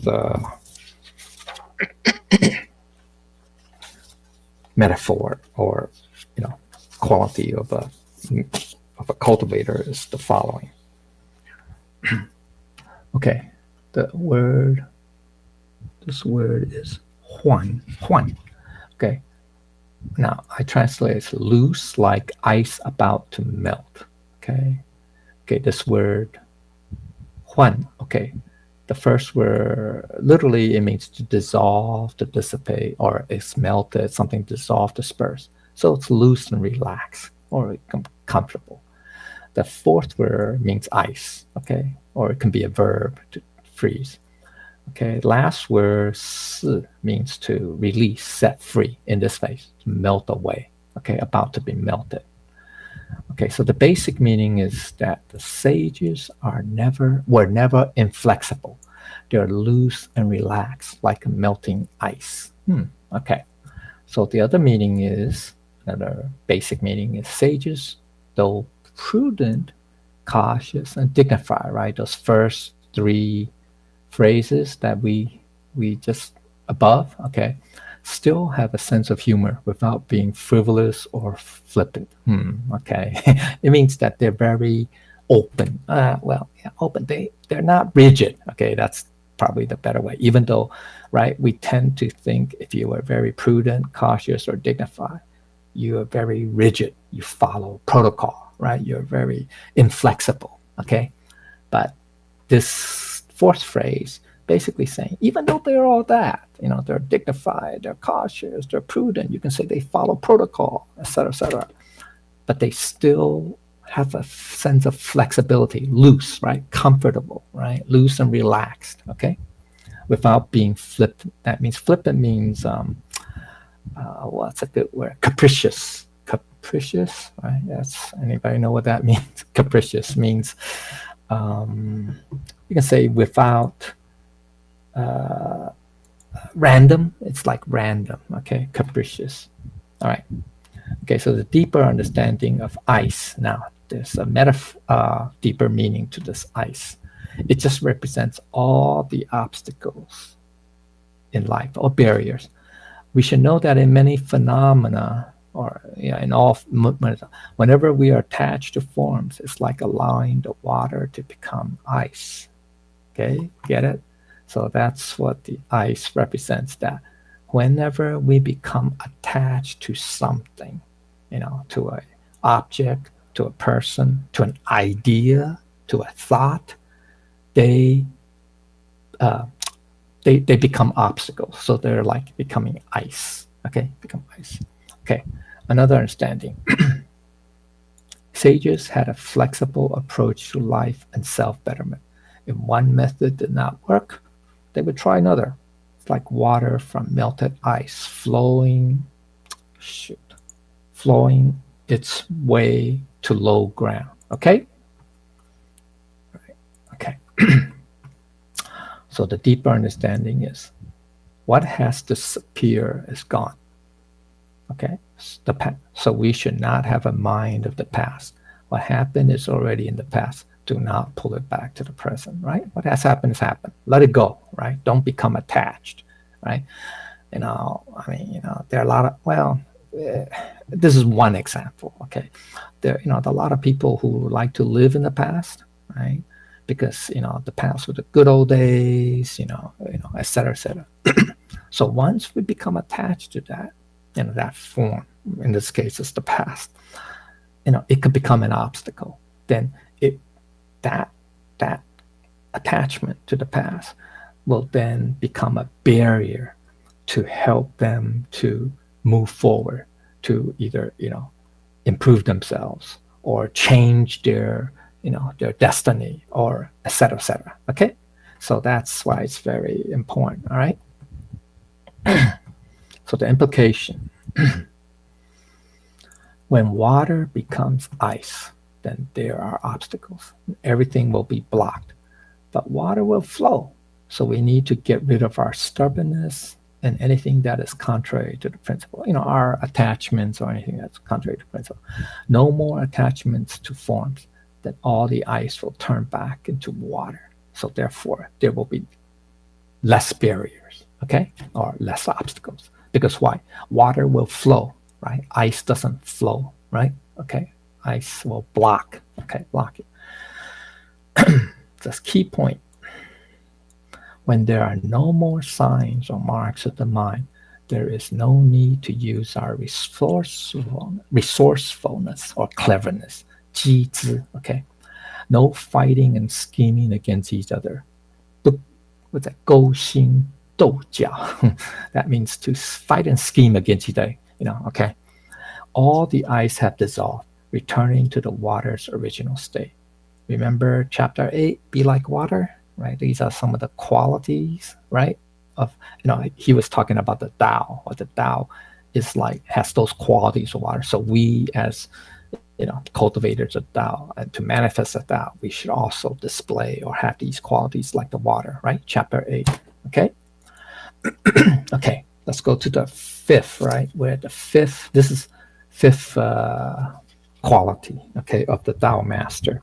[SPEAKER 1] metaphor or quality of a cultivator is the following. Okay, this word is huan. Okay, now I translate it loose like ice about to melt. Okay, this word huan. Okay, the first word literally it means to dissolve, to dissipate, or it's melted, something dissolved, dispersed. So it's loose and relaxed or comfortable. The fourth word means ice, okay? Or it can be a verb to freeze. Okay, last word si means to release, set free, in this case, to melt away, okay, about to be melted. Okay, so the basic meaning is that the sages were never inflexible. They're loose and relaxed like melting ice. Okay, so the other meaning is, another basic meaning is sages, though prudent, cautious, and dignified, right? Those first three phrases that we just above, okay, still have a sense of humor without being frivolous or flippant. Okay, it means that they're very open. Open. They're not rigid. Okay, that's probably the better way. Even though, right, we tend to think if you are very prudent, cautious, or dignified, you are very rigid. You follow protocol, right? You're very inflexible. Okay, but this fourth phrase basically saying, even though they're all that, they're dignified, they're cautious, they're prudent, you can say they follow protocol, etc., but they still have a sense of flexibility, loose, right? Comfortable, right? Loose and relaxed, okay? Without being flippant. That means flippant means, what's a good word? Capricious, right? Yes, anybody know what that means? Capricious means, you can say without random. It's like random, okay? Capricious. All right. Okay, so the deeper understanding of ice. Now, there's a deeper meaning to this ice. It just represents all the obstacles in life, or barriers. We should know that in many phenomena, or in all, whenever we are attached to forms, it's like allowing the water to become ice. Okay, get it? So that's what the ice represents, that whenever we become attached to something, to an object, to a person, to an idea, to a thought, they become obstacles. So they're like becoming ice. Okay, become ice. Okay, another understanding. Sages had a flexible approach to life and self-betterment. If one method did not work, they would try another. It's like water from melted ice flowing its way to low ground. Okay? Okay. So the deeper understanding is what has disappeared is gone. Okay? So we should not have a mind of the past. What happened is already in the past. Do not pull it back to the present, right? What has happened has happened. Let it go, right? Don't become attached, right? There are a lot of, This is one example. Okay, there, a lot of people who like to live in the past, right? Because the past were the good old days, et cetera, et cetera. So once we become attached to that, that form, in this case, it's the past. It could become an obstacle. Then it that that attachment to the past will then become a barrier to help them to move forward, to either improve themselves or change their destiny, or et cetera, et cetera. Okay, so that's why it's very important. All right. So the implication: when water becomes ice, then there are obstacles. Everything will be blocked, but water will flow. So we need to get rid of our stubbornness and anything that is contrary to the principle. Our attachments or anything that's contrary to principle. No more attachments to forms. Then all the ice will turn back into water. So therefore, there will be less barriers, okay, or less obstacles. Because why? Water will flow, right? Ice doesn't flow, right? Okay, ice will block. Okay, block it. That's key point. When there are no more signs or marks of the mind, there is no need to use our resourcefulness or cleverness, 机智, okay? No fighting and scheming against each other. What's that? 勾心斗角. That means to fight and scheme against each other, okay? All the ice have dissolved, returning to the water's original state. Remember chapter 8, be like water? Right? These are some of the qualities, right? Of, he was talking about the Tao, or the Tao is like, has those qualities of water. So we as, cultivators of Tao, and to manifest the Tao, we should also display or have these qualities like the water, right? Chapter 8, okay? Okay, let's go to the fifth, right? Where the fifth, this is fifth quality, okay, of the Tao master.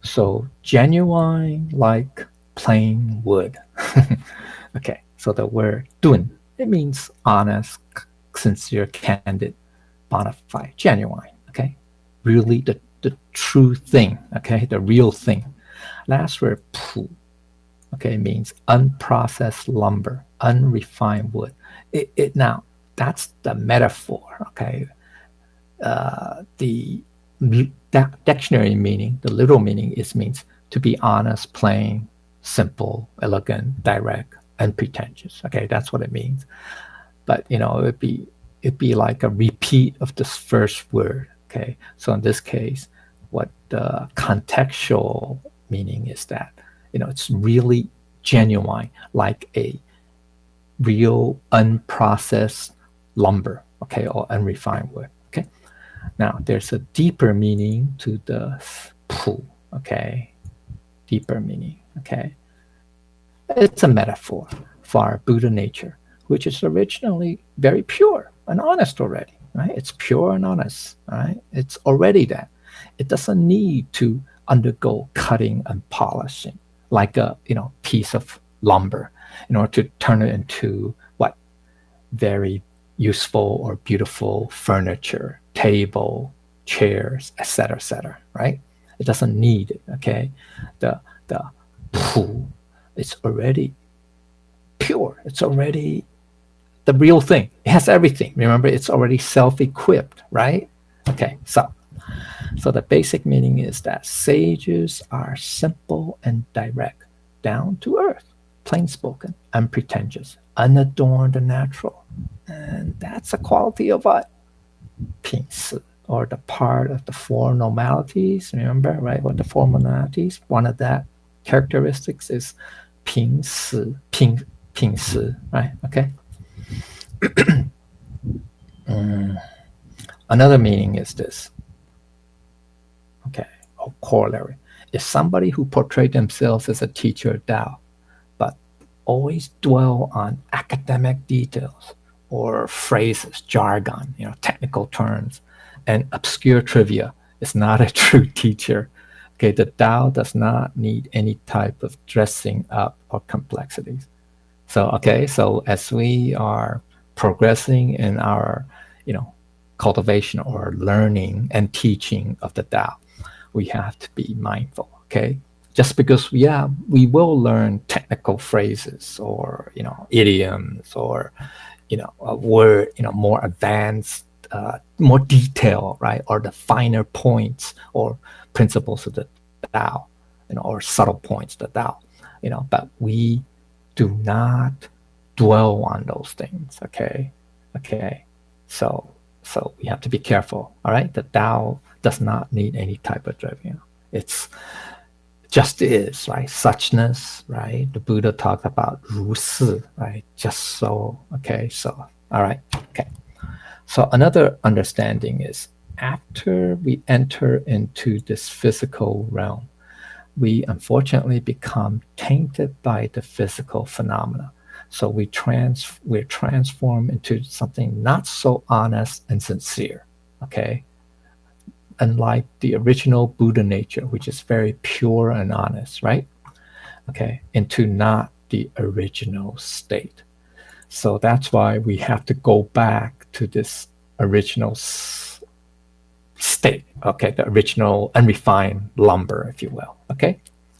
[SPEAKER 1] So genuine like plain wood. Okay, so the word dun, it means honest, sincere, candid, bona fide, genuine. Okay, really the true thing. Okay, the real thing. Last word pu. Okay, means unprocessed lumber, unrefined wood. Now that's the metaphor. Okay, the dictionary meaning, the literal meaning, means to be honest, plain, simple, elegant, direct, unpretentious. Okay, that's what it means. But it'd be like a repeat of this first word. Okay, so in this case, what the contextual meaning is that it's really genuine, like a real unprocessed lumber. Okay, or unrefined wood. Okay. Now, there's a deeper meaning to the pu, okay? Deeper meaning, okay? It's a metaphor for our Buddha nature, which is originally very pure and honest already, right? It's pure and honest, right? It's already that. It doesn't need to undergo cutting and polishing like a, piece of lumber in order to turn it into what? Very useful or beautiful furniture, table, chairs, etc., right? It doesn't need it, okay? The pu, it's already pure. It's already the real thing. It has everything. Remember, it's already self-equipped, right? Okay, so the basic meaning is that sages are simple and direct, down to earth, plain spoken, unpretentious, unadorned and natural. And that's a quality of what? 品质, or the part of the four normalities. Remember, right? What the four normalities? One of that characteristics is 平时, 品时, right? Okay. Another meaning is this. Okay, or corollary. Is somebody who portrayed themselves as a teacher of Tao, but always dwell on academic details or phrases, jargon, technical terms, and obscure trivia, is not a true teacher. Okay, the Tao does not need any type of dressing up or complexities. So, okay, so as we are progressing in our, cultivation or learning and teaching of the Tao, we have to be mindful. Okay, just because we will learn technical phrases or idioms or a word more advanced, more detail, right, or the finer points or principles of the Tao, or subtle points of the Tao, but we do not dwell on those things. Okay, so we have to be careful. All right, the Tao does not need any type of driving. It's just is, right? Suchness, right? The Buddha talked about 如是, right? Just so. Okay, so all right, okay. So another understanding is, after we enter into this physical realm, we unfortunately become tainted by the physical phenomena. So we're transformed into something not so honest and sincere. Okay, unlike the original Buddha nature, which is very pure and honest, right? Okay, into not the original state. So that's why we have to go back to this original state, okay, the original unrefined lumber, if you will. Okay,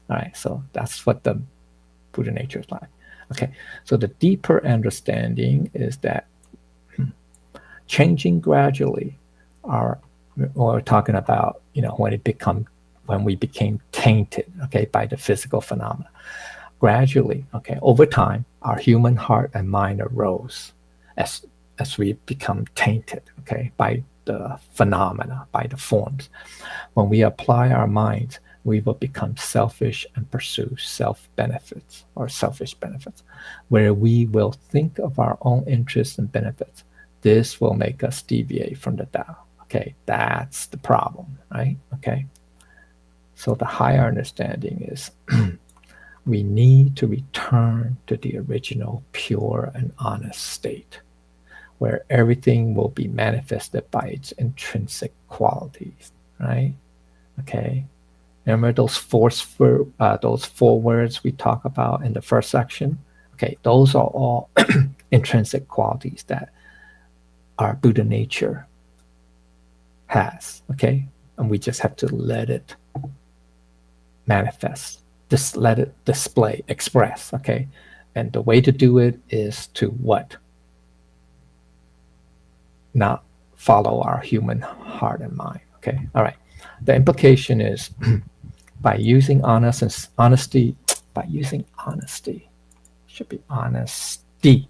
[SPEAKER 1] all right, so that's what the Buddha nature is like. Okay, so the deeper understanding is that changing gradually we're talking about, when we became tainted, okay, by the physical phenomena. Gradually, okay, over time, our human heart and mind arose as we become tainted, okay, by the phenomena, by the forms. When we apply our minds, we will become selfish and pursue self-benefits or selfish benefits, where we will think of our own interests and benefits. This will make us deviate from the Tao. Okay, that's the problem, right? Okay, so the higher understanding is we need to return to the original pure and honest state, where everything will be manifested by its intrinsic qualities, right? Okay, remember those four words we talk about in the first section? Okay, those are all intrinsic qualities that our Buddha nature has, okay? And we just have to let it manifest, just let it display, express, okay? And the way to do it is to what? Not follow our human heart and mind, okay? All right. The implication is by using honesty, should be honesty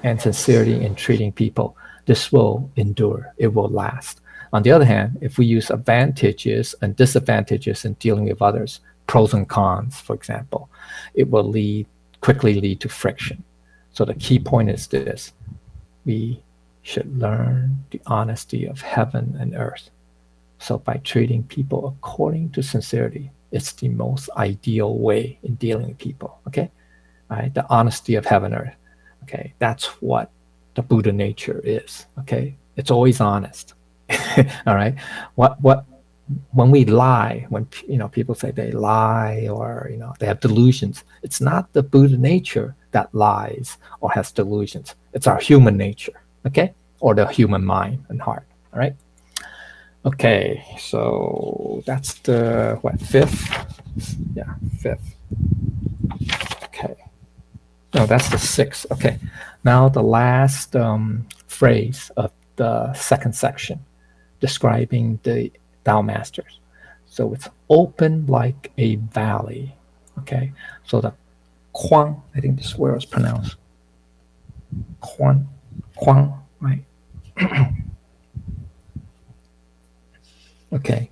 [SPEAKER 1] and sincerity in treating people, this will endure, it will last. On the other hand, if we use advantages and disadvantages in dealing with others, pros and cons, for example, it will quickly lead to friction. So the key point is this: we should learn the honesty of heaven and earth. So by treating people according to sincerity, it's the most ideal way in dealing with people, okay? All right, the honesty of heaven and earth. Okay, that's what the Buddha nature is, okay? It's always honest. All right, when we lie, when people say they lie or they have delusions, it's not the Buddha nature that lies or has delusions. It's our human nature, okay, or the human mind and heart. All right. Okay, so that's the fifth? Yeah, fifth. Okay. No, that's the sixth. Okay. Now the last phrase of the second section, describing the Tao Masters. So it's open like a valley. Okay. So the Kwang, I think this word is pronounced Kwang, right? Okay.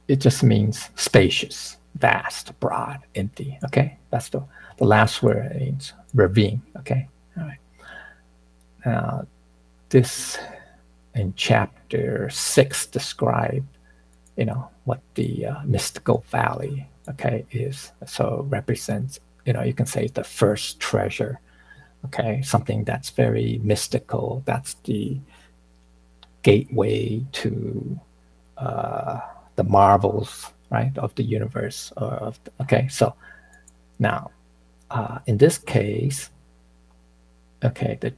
[SPEAKER 1] It just means spacious, vast, broad, empty. Okay. That's the last word. It means ravine. Okay. All right. Now, this in chapter 6 described, what the mystical valley, okay, is. So represents, you can say the first treasure, okay, something that's very mystical. That's the gateway to the marvels, right, of the universe. Okay, so now in this case, Okay, the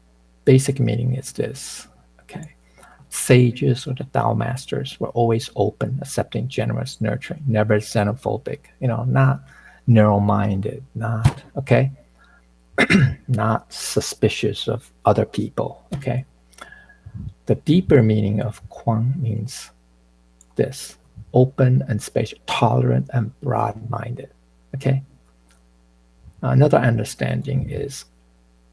[SPEAKER 1] basic meaning is this. Okay, sages or the Tao masters were always open, accepting, generous, nurturing, never xenophobic. Not narrow-minded, not okay, not suspicious of other people. Okay, the deeper meaning of Kuang means this: open and spacious, tolerant and broad-minded. Okay. Another understanding is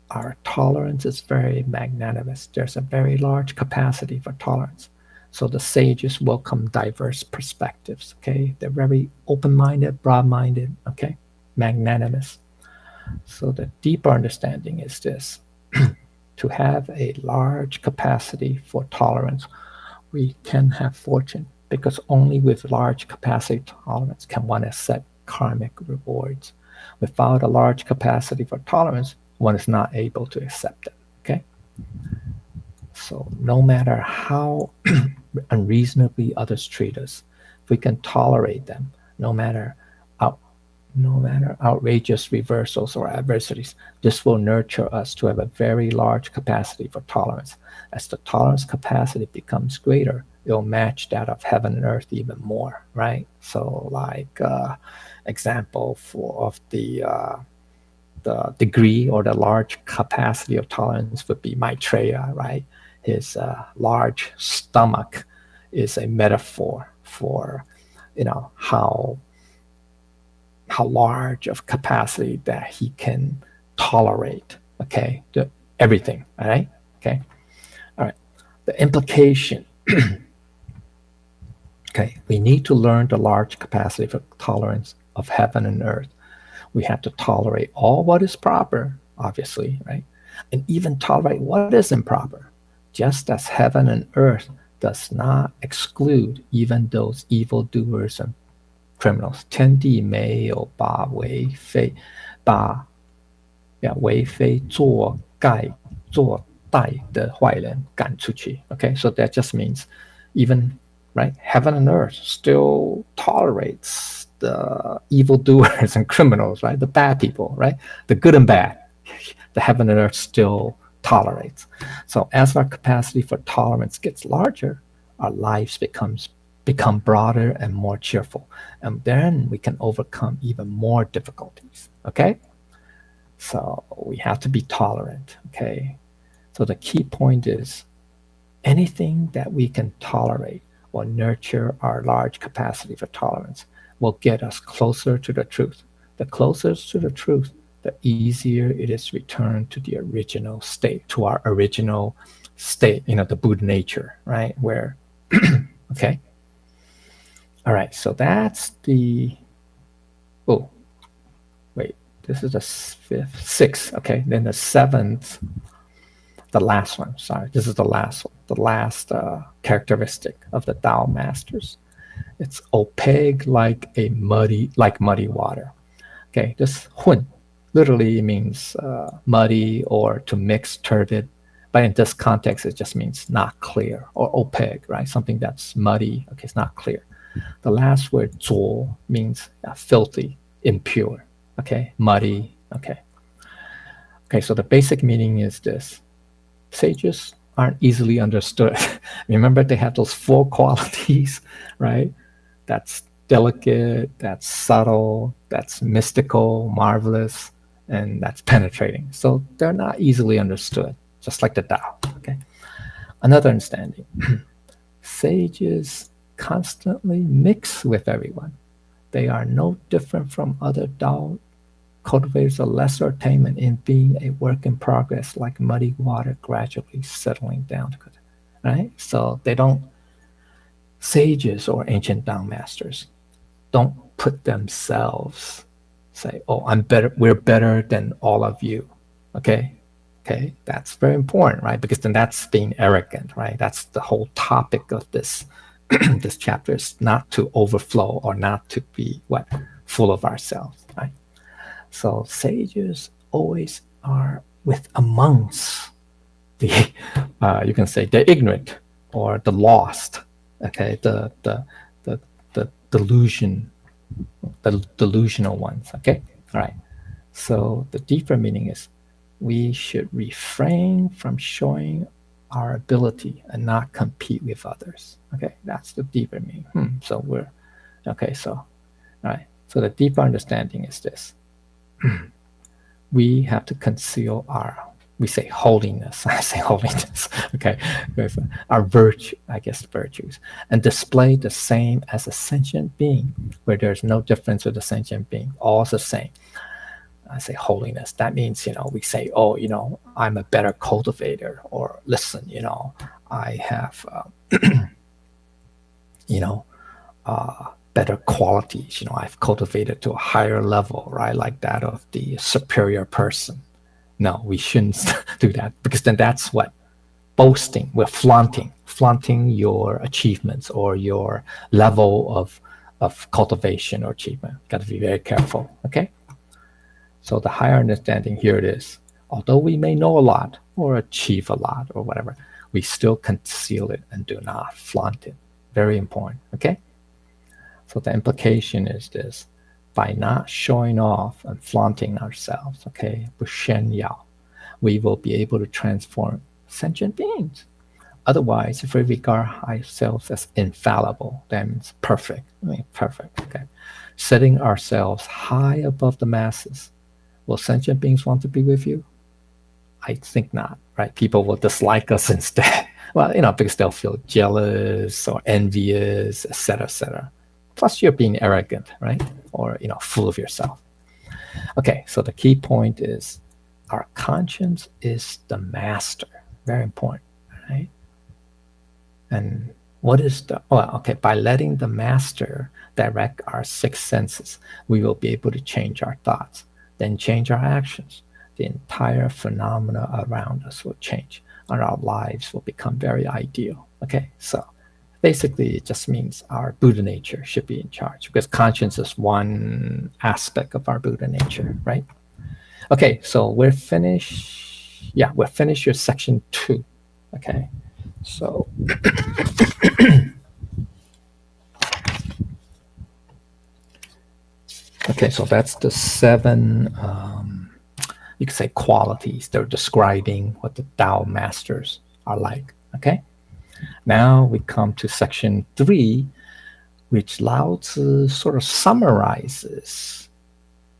[SPEAKER 1] our tolerance is very magnanimous. There's a very large capacity for tolerance. So the sages welcome diverse perspectives. Okay, they're very open-minded, broad-minded. Okay, magnanimous. So the deeper understanding is this: to have a large capacity for tolerance, we can have fortune, because only with large capacity tolerance can one accept karmic rewards. Without a large capacity for tolerance, one is not able to accept it. Okay? So no matter how unreasonably others treat us, if we can tolerate them, no matter outrageous reversals or adversities, this will nurture us to have a very large capacity for tolerance. As the tolerance capacity becomes greater, it will match that of heaven and earth even more, right? So, like example of the degree or the large capacity of tolerance would be Maitreya, right? His large stomach is a metaphor for, how large of capacity that he can tolerate, okay, everything, all right, okay, all right. The implication, okay, we need to learn the large capacity for tolerance of heaven and earth. We have to tolerate all what is proper, obviously, right, and even tolerate what is improper, just as heaven and earth does not exclude even those evildoers and criminals. 天地没有为非作歹的坏人赶出去. Okay, so that just means even, right, heaven and earth still tolerates the evildoers and criminals, right, the bad people, right, the good and bad. The heaven and earth still tolerates. So as our capacity for tolerance gets larger, our lives become broader and more cheerful, and then we can overcome even more difficulties. Okay, so we have to be tolerant. Okay, so the key point is anything that we can tolerate will nurture our large capacity for tolerance, will get us closer to the truth. The closer to the truth, the easier it is return to the original state, to our original state, the Buddha nature, right, where okay. All right, so that's the, oh, wait, this is the fifth, sixth, okay, then the seventh, the last one, sorry, this is the last one, the last characteristic of the Tao masters. It's opaque like muddy water. Okay, this hun literally means muddy or to mix, turbid, but in this context, it just means not clear or opaque, right? Something that's muddy, okay, it's not clear. The last word, 浊, means filthy, impure, okay, muddy, okay. Okay, so the basic meaning is this: sages aren't easily understood. Remember, they have those 4 qualities, right? That's delicate, that's subtle, that's mystical, marvelous, and that's penetrating. So they're not easily understood, just like the Tao, okay? Another understanding, sages constantly mix with everyone. They are no different from other Tao cultivators of lesser attainment in being a work in progress, like muddy water gradually settling down. Right? So sages or ancient Tao masters don't put themselves, say, oh, I'm better, we're better than all of you. Okay? Okay, that's very important, right? Because then that's being arrogant, right? That's the whole topic of this this chapter, is not to overflow or not to be full of ourselves, right? So sages always are with amongst the you can say the ignorant or the lost, okay, the delusional ones, okay, all right. So the deeper meaning is we should refrain from showing our ability and not compete with others. Okay, that's the deeper meaning. So we're okay. So, all right. So the deeper understanding is this: we have to conceal our, we say holiness. I say holiness. Okay, our virtue, I guess virtues, and display the same as a sentient being, where there's no difference with a sentient being. All the same. I say holiness. That means, we say, oh, I'm a better cultivator, or listen, I have, better qualities. I've cultivated to a higher level, right? Like that of the superior person. No, we shouldn't do that, because then that's what? Boasting. We're flaunting your achievements or your level of cultivation or achievement. Got to be very careful, okay? So the higher understanding, here it is. Although we may know a lot or achieve a lot or whatever, we still conceal it and do not flaunt it. Very important, okay? So the implication is this: by not showing off and flaunting ourselves, okay, 不炫耀, we will be able to transform sentient beings. Otherwise, if we regard ourselves as infallible, that means perfect. Perfect, okay? Setting ourselves high above the masses, will sentient beings want to be with you? I think not, right? People will dislike us instead. Well, because they'll feel jealous or envious, etc., etc. Plus, you're being arrogant, right? Or, full of yourself. Okay, so the key point is our conscience is the master. Very important, right? And what is by letting the master direct our six senses, we will be able to change our thoughts, then change our actions. The entire phenomena around us will change, and our lives will become very ideal. Okay, so basically it just means our Buddha nature should be in charge, because conscience is one aspect of our Buddha nature, right? Okay, so we're finished. Yeah, we're finished with section 2. Okay, so okay, so that's the 7 you could say qualities. They're describing what the Tao masters are like. Okay, now we come to section 3, which Lao Tzu sort of summarizes,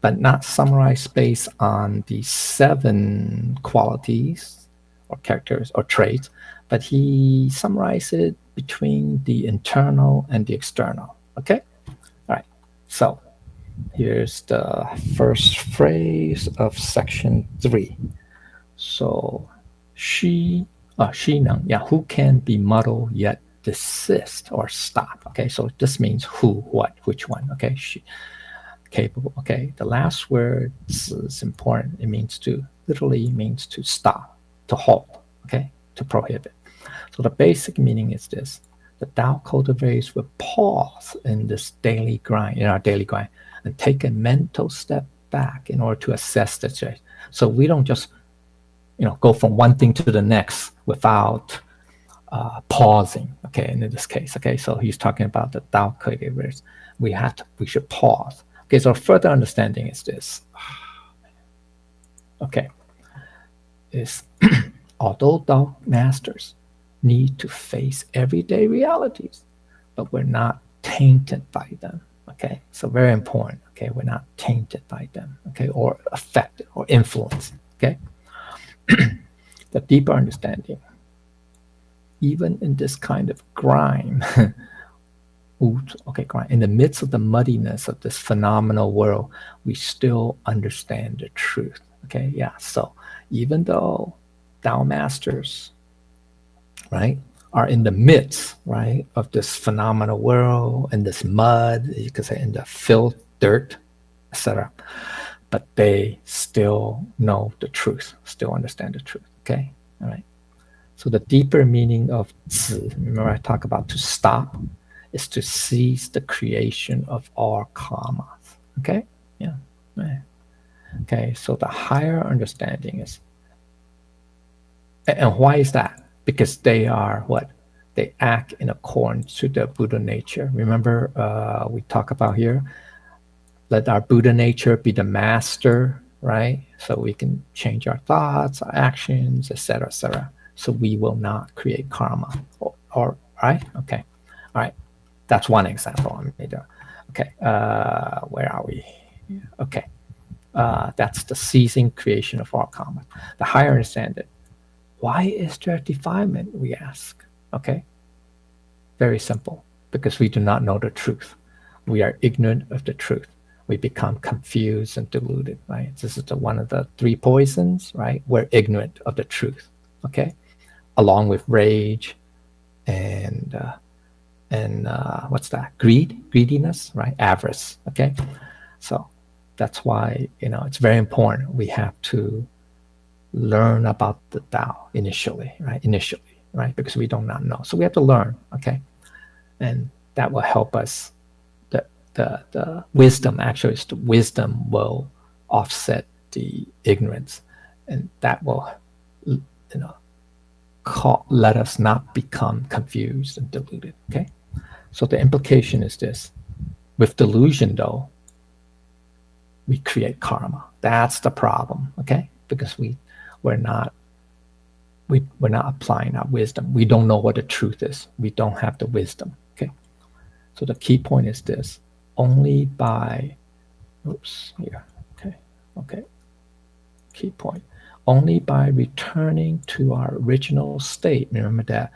[SPEAKER 1] but not summarized based on the 7 qualities or characters or traits, but he summarized it between the internal and the external. Okay, all right, so here's the first phrase of section 3. So, she neng, yeah, who can be muddled yet desist or stop. Okay, so this means who, what, which one. Okay, she, capable. Okay, the last word is important. It means to, literally means to stop, to halt. Okay, to prohibit. So the basic meaning is this: the Tao cultivates with pause in this daily grind, in our daily grind, and take a mental step back in order to assess the situation. So we don't just, go from one thing to the next without pausing. Okay, in this case. Okay, so he's talking about the Tao cultivators. We should pause. Okay, so further understanding is this. Okay, is although Tao masters need to face everyday realities, but we're not tainted by them. Okay, so very important. Okay, we're not tainted by them. Okay, or affected or influenced. Okay, the deeper understanding, even in this kind of grime, in the midst of the muddiness of this phenomenal world, we still understand the truth. Okay, yeah. So even though Tao masters, right, are in the midst, right, of this phenomenal world, and this mud, you could say, in the filth, dirt, etc., but they still know the truth, still understand the truth. Okay, all right. So the deeper meaning of zi, remember I talk about to stop, is to cease the creation of all karmas. Okay, yeah, right. Okay, so the higher understanding is, and why is that? Because they are what? They act in accordance to the Buddha nature. Remember, we talk about here, let our Buddha nature be the master right? So we can change our thoughts, our actions, etc., etc. So we will not create karma. Or right? Okay. All right. That's one example I made. Okay. Where are we? Okay. That's the ceasing creation of all karma. The higher understanding. Why is there defilement? We ask. Okay. Very simple. Because we do not know the truth. We are ignorant of the truth. We become confused and deluded, right? This is one of the three poisons, right? We're ignorant of the truth, okay? Along with rage and what's that? Greediness, right? Avarice, okay? So that's why, it's very important. We have to learn about the Tao initially, right? Because we do not know. So we have to learn, okay? And that will help us. The wisdom, actually, the wisdom will offset the ignorance, and that will, let us not become confused and deluded. Okay, so the implication is this: with delusion, though, we create karma. That's the problem. Okay, because we're not applying our wisdom. We don't know what the truth is. We don't have the wisdom. Okay, so the key point is this: only by, key point, only by returning to our original state. Remember that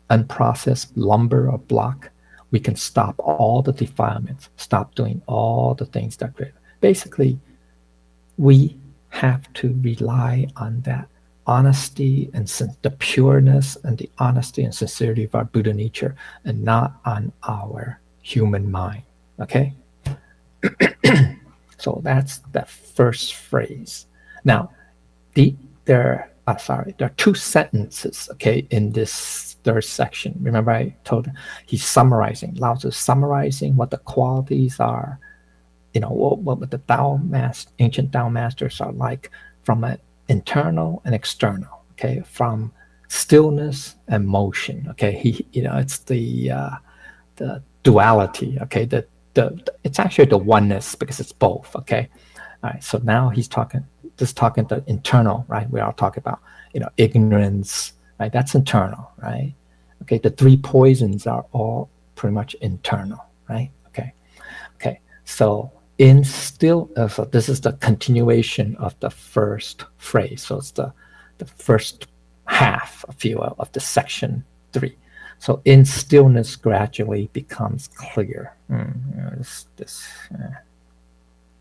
[SPEAKER 1] unprocessed lumber or block, we can stop all the defilements, stop doing all the things that create. Basically, we have to rely on that honesty and the pureness and the honesty and sincerity of our Buddha nature, and not on our human mind. Okay? So that's the first phrase. Now, there are two sentences, okay, in this third section. Remember I told you, he's summarizing, Lao Tzu summarizing what the qualities are, what the ancient Tao masters are like from an internal and external, okay, from stillness and motion, okay. It's the duality, okay, it's actually the oneness, because it's both, okay. All right, so now he's talking the internal, right? We are talking about, ignorance, right? That's internal, right? Okay, the three poisons are all pretty much internal, right? Okay. So so this is the continuation of the first phrase. So it's the first half, if you will, of the section 3. So in stillness gradually becomes clear.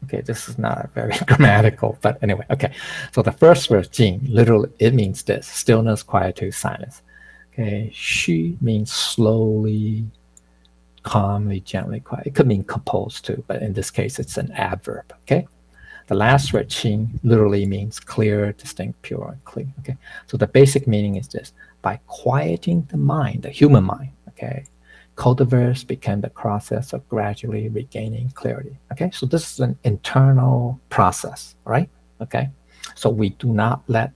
[SPEAKER 1] Okay, this is not very grammatical, but anyway, okay. So the first word, jing, literally, it means this: stillness, quietude, silence. Okay, xu means slowly, calmly, gently, quiet. It could mean composed too, but in this case, it's an adverb, okay? The last word, qing, literally means clear, distinct, pure, and clean, okay? So the basic meaning is this: by quieting the mind, the human mind, okay, cultivars become the process of gradually regaining clarity, okay? So this is an internal process, right? Okay? So we do not let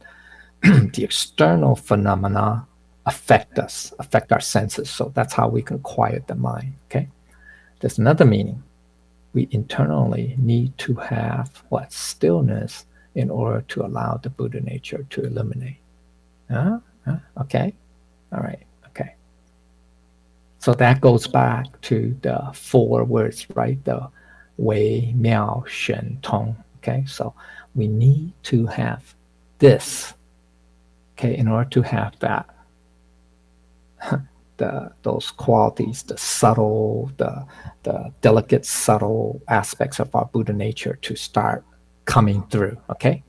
[SPEAKER 1] the external phenomena affect us, affect our senses. So that's how we can quiet the mind, okay? There's another meaning. We internally need to have stillness in order to allow the Buddha nature to illuminate. Okay, all right, okay. So that goes back to the 4 words, right? The Wei, Miao, Shen, Tong. Okay, so we need to have this, okay, in order to have that, those qualities, the subtle, the delicate, subtle aspects of our Buddha nature to start coming through, okay?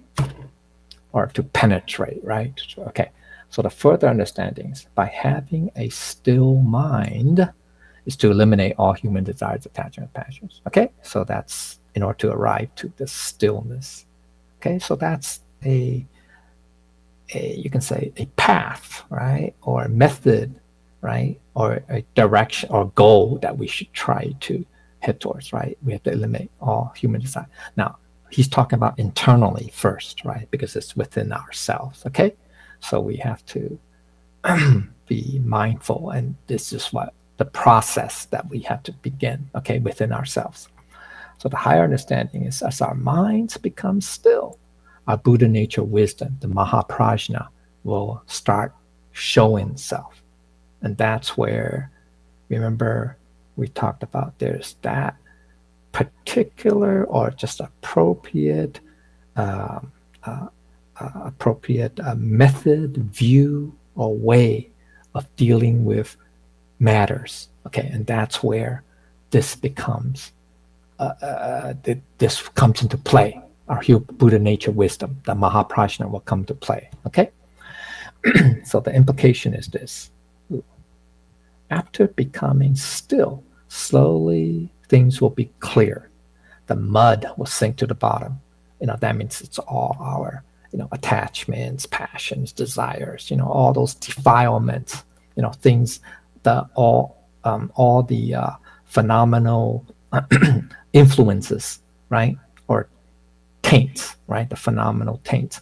[SPEAKER 1] Or to penetrate, right? Okay. So the further understanding is, by having a still mind is to eliminate all human desires, attachment, passions. Okay, so that's in order to arrive to the stillness. Okay, so that's you can say a path, right, or a method, right, or a direction or goal that we should try to head towards, right? We have to eliminate all human desire. Now, he's talking about internally first, right, because it's within ourselves. Okay, so we have to be mindful, and this is what the process that we have to begin, okay, within ourselves. So the higher understanding is as our minds become still, our Buddha nature wisdom, the Mahaprajna, will start showing itself. And that's where, remember, we talked about there's that particular or just appropriate method, view, or way of dealing with matters. Okay, and that's where this becomes this comes into play. Our Buddha nature wisdom, the Mahaprajna, will come to play. Okay, so the implication is this: after becoming still, slowly things will be clear. The mud will sink to the bottom. That means it's all our attachments, passions, desires. All those defilements. Things, all the phenomenal influences, right? Or taints, right? The phenomenal taints.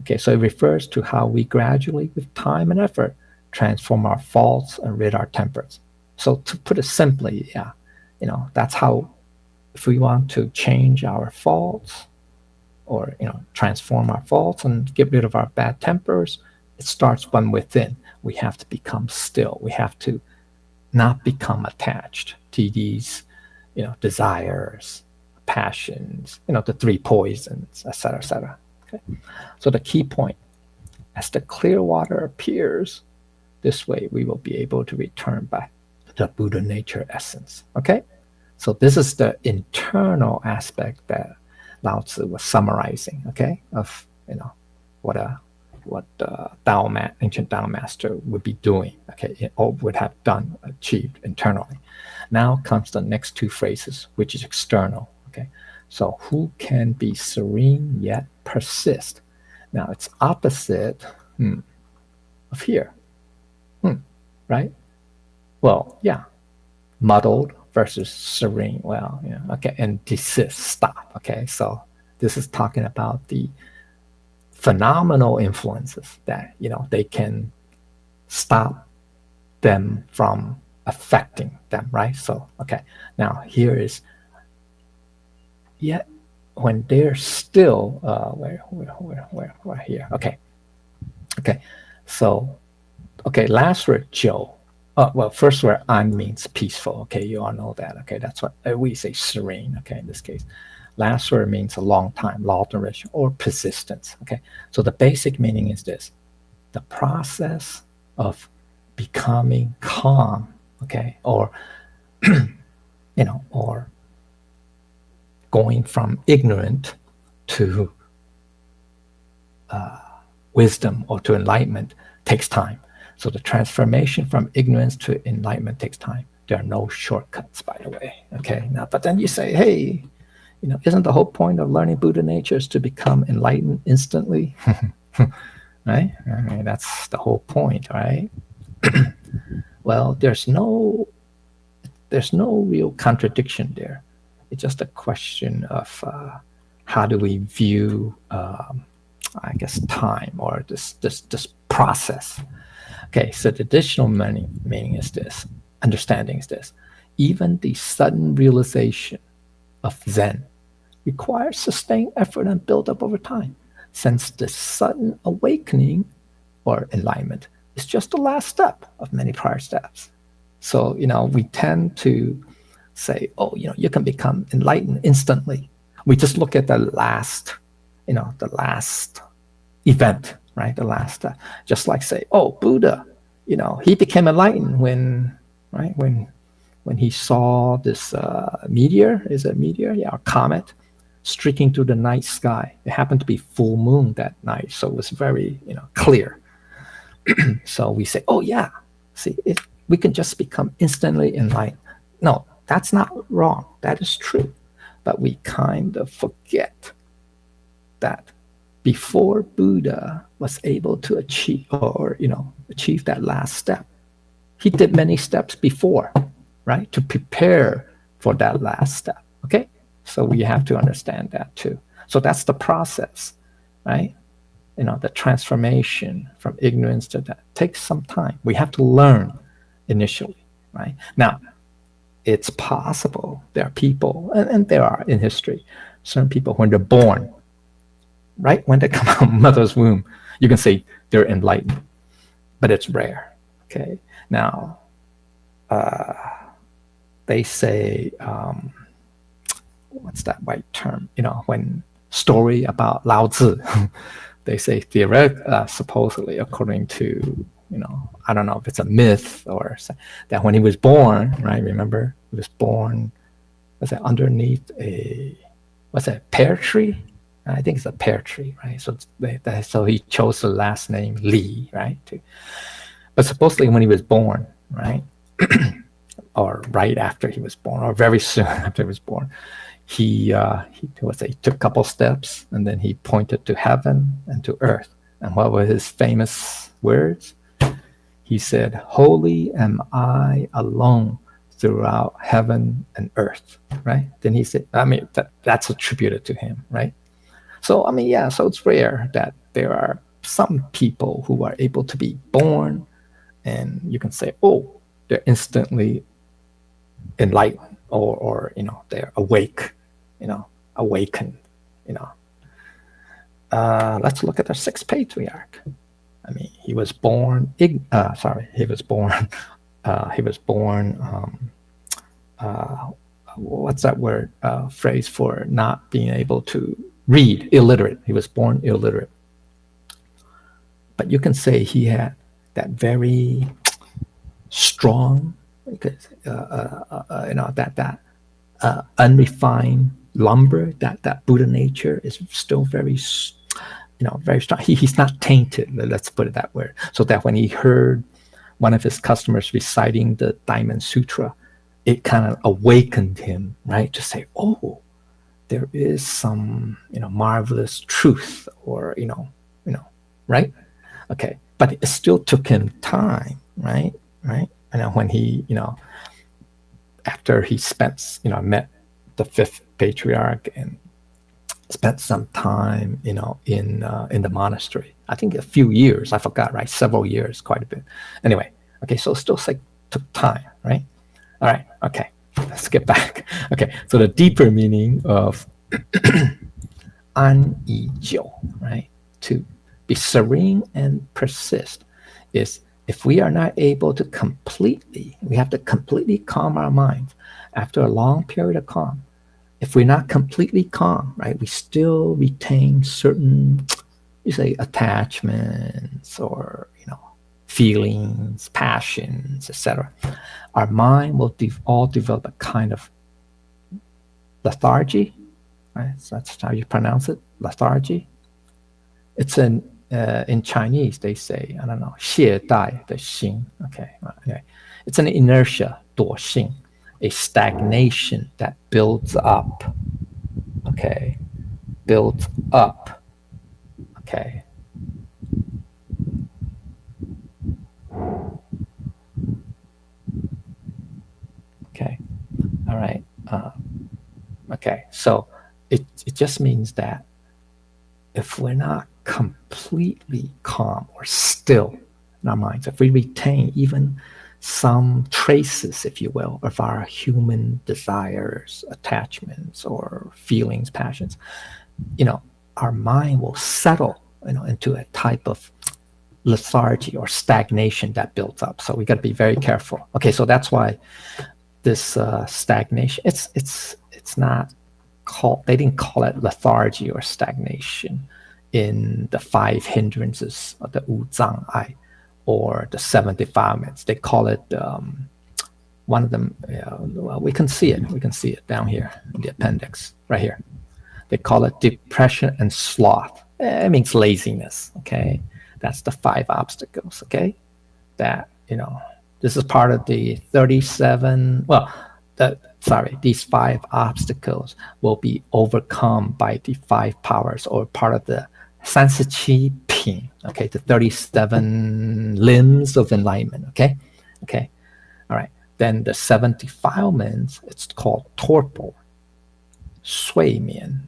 [SPEAKER 1] Okay, so it refers to how we gradually, with time and effort, transform our faults and rid our tempers. So to put it simply, yeah, that's how, if we want to change our faults or, transform our faults and get rid of our bad tempers, it starts from within. We have to become still. We have to not become attached to these, desires, passions, the three poisons, etc., etc. Okay. So the key point, as the clear water appears, this way we will be able to return back to the Buddha nature essence. Okay. So this is the internal aspect that Lao Tzu was summarizing. Okay, of what ancient Tao master would be doing. Okay, or would have done, achieved internally. Now comes the next two phrases, which is external. Okay, so who can be serene yet persist? Now it's opposite of here. Right? Well, yeah, muddled versus serene. Well, yeah, okay, and desist, stop. Okay, so this is talking about the phenomenal influences that they can stop them from affecting them, right? So okay, now here is yet when they're still where here. Okay, so okay, last word Joe. Well, first word an means peaceful. Okay, you all know that. Okay, that's what we say, serene. Okay, in this case, last word means a long time, long duration, or persistence. Okay, so the basic meaning is this: the process of becoming calm. Okay, or or going from ignorant to wisdom or to enlightenment takes time. So the transformation from ignorance to enlightenment takes time. There are no shortcuts, by the way. Okay. Now, but then you say, hey, isn't the whole point of learning Buddha nature is to become enlightened instantly? Right? That's the whole point, right? Well, there's no real contradiction there. It's just a question of how do we view, I guess, time or this process. Okay, so the additional meaning is this, understanding is this: even the sudden realization of Zen requires sustained effort and build up over time, since the sudden awakening or enlightenment is just the last step of many prior steps. So, we tend to say, oh, you can become enlightened instantly. We just look at the last event, right? The last, just like say, oh, Buddha, he became enlightened when he saw this meteor, is it a meteor? Yeah, a comet streaking through the night sky. It happened to be full moon that night, so it was very, clear. So we say, oh yeah, see, we can just become instantly enlightened. No, that's not wrong. That is true. But we kind of forget that before Buddha was able to achieve achieve that last step, he did many steps before, right? To prepare for that last step. Okay? So we have to understand that too. So that's the process, right? The transformation from ignorance to that takes some time. We have to learn initially, right? Now, it's possible there are people, and there are in history, certain people when they're born, right when they come out of mother's womb, you can say they're enlightened, but it's rare. Okay, now they say, what's that right term? When story about Lao Tzu, they say supposedly according to, I don't know if it's a myth or that when he was born, right? Remember, he was born, was it underneath pear tree? I think it's a pear tree, right? So he chose the last name Li, right? But supposedly when he was born, right, or right after he was born, or very soon after he was born, he took a couple steps, and then he pointed to heaven and to earth. And what were his famous words? He said, "Holy am I alone throughout heaven and earth." Right? Then he said, that's attributed to him, right? So so it's rare that there are some people who are able to be born, and you can say, oh, they're instantly enlightened, or they're awake, awakened. Let's look at the sixth patriarch. He was born. He was born. What's that word? Phrase for not being able to read? Illiterate. He was born illiterate. But you can say he had that very strong, unrefined lumber. That Buddha nature is still very, very strong. He's not tainted. Let's put it that way. So that when he heard one of his customers reciting the Diamond Sutra, it kind of awakened him, right? To say, oh, there is some, marvelous truth, or, right? Okay. But it still took him time, right? Right. And when he, after he spent, met the fifth patriarch and spent some time, in the monastery. I think a few years, I forgot, right? Several years, quite a bit. Anyway, okay, so still took time, right? All right, okay, let's get back. Okay, so the deeper meaning of an yi jiu, right? To be serene and persist is, if we are not able to we have to completely calm our minds after a long period of calm. If we're not completely calm, right, we still retain certain, you say, attachments, or, feelings, passions, etc. Our mind will all develop a kind of lethargy, right? So that's how you pronounce it, lethargy. It's in Chinese, they say, I don't know, 懈怠的心. Okay, anyway, it's an inertia, 惰性, a stagnation that builds up. Okay, builds up. Okay. Okay, all right. Okay, so it just means that if we're not completely calm or still in our minds, if we retain even some traces, if you will, of our human desires, attachments, or feelings, passions, our mind will settle, into a type of lethargy or stagnation that builds up. So we got to be very careful. Okay, so that's why this stagnation, it's not called, they didn't call it lethargy or stagnation in the 5 hindrances of the Wu Zhang Ai or the 7 defilements. They call it, one of them, well, we can see it down here in the appendix, right here. They call it depression and sloth. It means laziness, okay? That's the 5 obstacles, okay? That, this is part of the 37, these 5 obstacles will be overcome by the 5 powers, or part of the 37 品, okay, the 37 limbs of enlightenment, okay? Okay, all right. Then the 7 defilements, it's called torpor, 睡眠.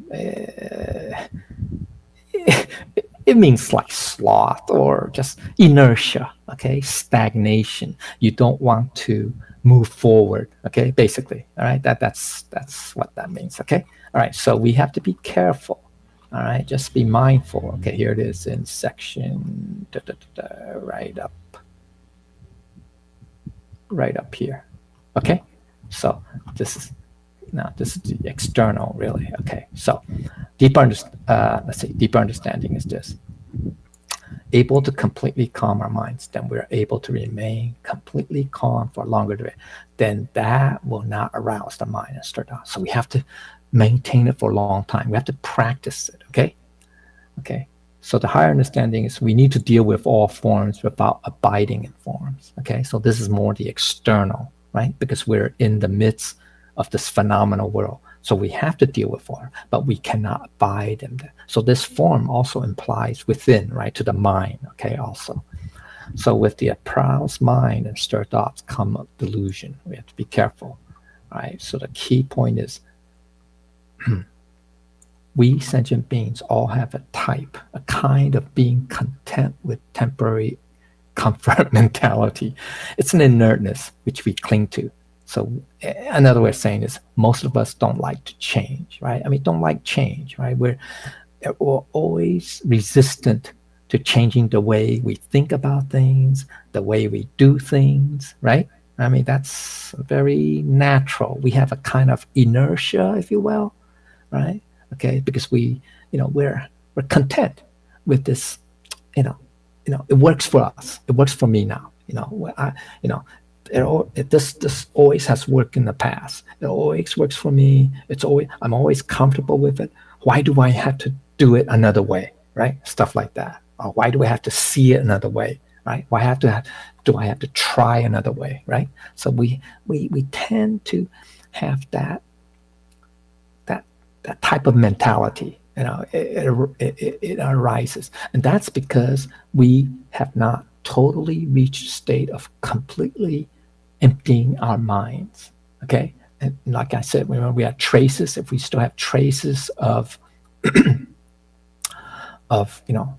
[SPEAKER 1] It means like sloth or just inertia, okay? Stagnation. You don't want to move forward, okay? Basically, all right? That's what that means, okay? All right, so we have to be careful, all right? Just be mindful. Okay, here it is in section right up here, okay? So this is the external, really. Okay, so deeper understanding is this: able to completely calm our minds, then we're able to remain completely calm for a longer period. Then that will not arouse the mind and stir down. So we have to maintain it for a long time. We have to practice it. Okay. So the higher understanding is we need to deal with all forms without abiding in forms. Okay, so this is more the external, right? Because we're in the midst of this phenomenal world. So we have to deal with form, but we cannot abide in them. So this form also implies within, right, to the mind, okay, also. So with the aroused mind and stirred thoughts come a delusion. We have to be careful, right? So the key point is we sentient beings all have a type, a kind of being content with temporary comfort mentality. It's an inertness which we cling to. So another way of saying is most of us don't like to change, right? I mean, don't like change, right? We're always resistant to changing the way we think about things, the way we do things, right? I mean, that's very natural. We have a kind of inertia, if you will, right? Okay, because we're content with this, it works for us. It works for me now. This always has worked in the past. It always works for me. I'm always comfortable with it. Why do I have to do it another way, right? Stuff like that. Or why do I have to see it another way, right? Do I have to try another way, right? So we tend to have that type of mentality. It arises, and that's because we have not totally reached a state of completely emptying our minds. Okay, and like I said, when we have traces, if we still have traces of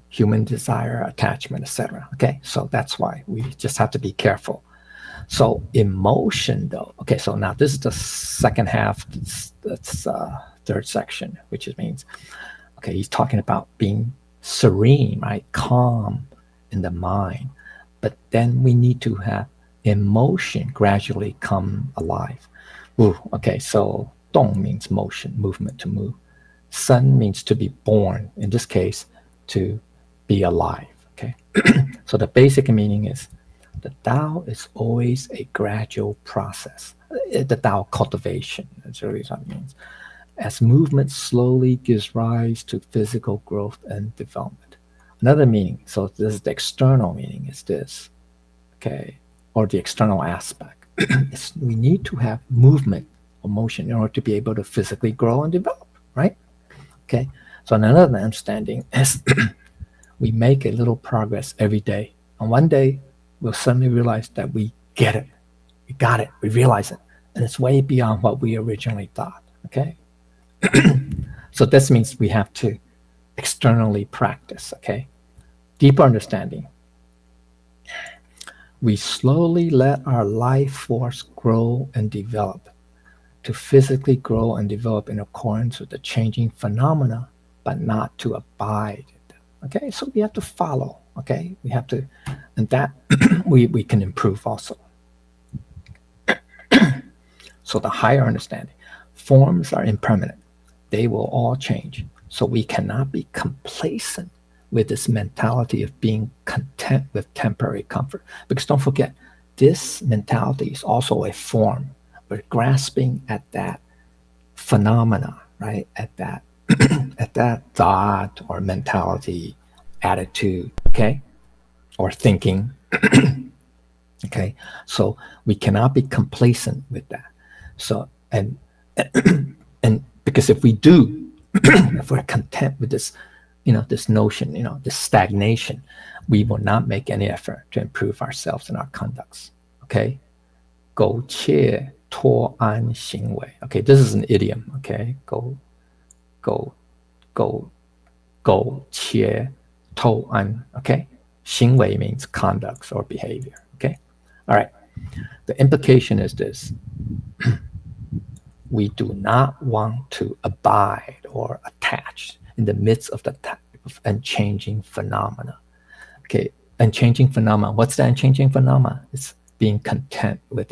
[SPEAKER 1] human desire, attachment, etc. Okay, so that's why we just have to be careful. So emotion, though. Okay, so now this is the second half. That's third section, which means, okay, he's talking about being serene, right, calm in the mind. But then we need to have emotion gradually come alive. Ooh, okay, so dong means motion, movement, to move. Sun means to be born. In this case, to be alive. Okay, so the basic meaning is the Tao is always a gradual process. The Tao cultivation, that's really what it means. As movement slowly gives rise to physical growth and development. Another meaning, so this is the external meaning, is this, okay, or the external aspect. We need to have movement or motion in order to be able to physically grow and develop, right? Okay, so another understanding is we make a little progress every day. And one day, we'll suddenly realize that we get it. We got it. We realize it. And it's way beyond what we originally thought, okay? So this means we have to externally practice, okay? Deeper understanding. We slowly let our life force grow and develop, to physically grow and develop in accordance with the changing phenomena, but not to abide in them. Okay, so we have to follow, okay? We have to, and that we can improve also. So the higher understanding. Forms are impermanent. They will all change. So we cannot be complacent with this mentality of being content with temporary comfort. Because don't forget, this mentality is also a form. We're grasping at that phenomena, right? At that at that thought or mentality, attitude, okay? Or thinking. Okay. So we cannot be complacent with that. So and because if we do, if we're content with this, this notion, this stagnation, we will not make any effort to improve ourselves and our conducts. Okay, 苟且托安行为. Okay, this is an idiom. Okay, 苟且投案, okay? 行为 means conduct or behavior, okay? All right. The implication is this. We do not want to abide or attach in the midst of the type of unchanging phenomena. Okay, unchanging phenomena. What's the unchanging phenomena? It's being content with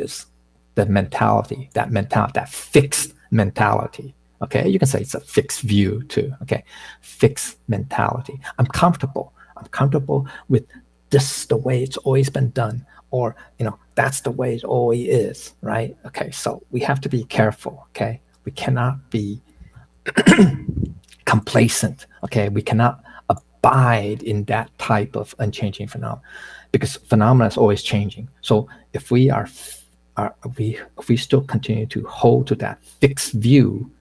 [SPEAKER 1] the mentality, that fixed mentality. Okay, you can say it's a fixed view too. Okay, fixed mentality. I'm comfortable with this the way it's always been done, or that's the way it always is, right? Okay, so we have to be careful. Okay, we cannot be complacent. Okay, we cannot abide in that type of unchanging phenomenon, because phenomena is always changing. So if we if we still continue to hold to that fixed view,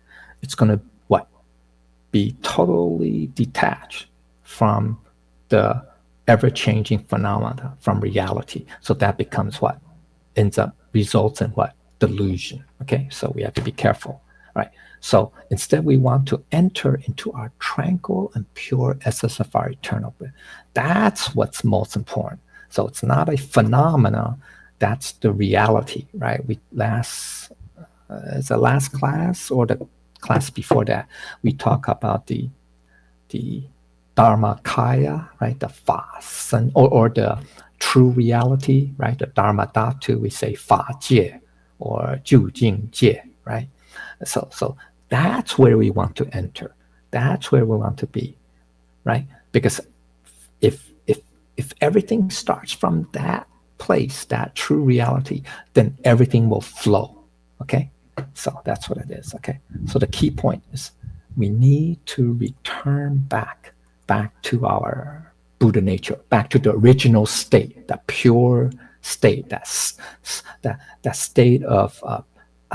[SPEAKER 1] it's going to be totally detached from the ever-changing phenomena, from reality. So that becomes results in delusion. Okay, so we have to be careful, right? So instead, we want to enter into our tranquil and pure essence of our eternal bliss. That's what's most important. So it's not a phenomena, that's the reality, right? It's the last class or the class before that, we talk about the Dharmakaya, right? The Fa Sen, or the true reality, right? The Dharma Dhatu, we say Fa Jie or Ju Jing Jie, right? So that's where we want to enter. That's where we want to be, right? Because if everything starts from that place, that true reality, then everything will flow. Okay, so that's what it is. Okay, so the key point is we need to return back to our Buddha nature, back to the original state, that pure state, that state of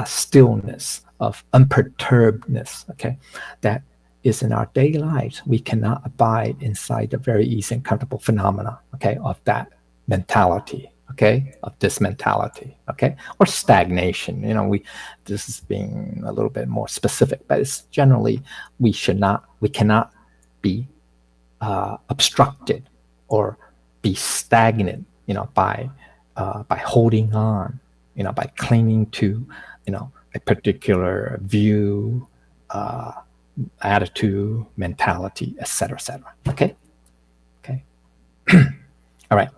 [SPEAKER 1] stillness, of unperturbedness. Okay, that is in our daily lives. We cannot abide inside the very easy and comfortable phenomena. Okay, of that mentality. Okay, of this mentality. Okay, or stagnation. This is being a little bit more specific, but it's generally we cannot be obstructed or be stagnant. By holding on. By clinging to a particular view, attitude, mentality, etc., etc. Okay. All right.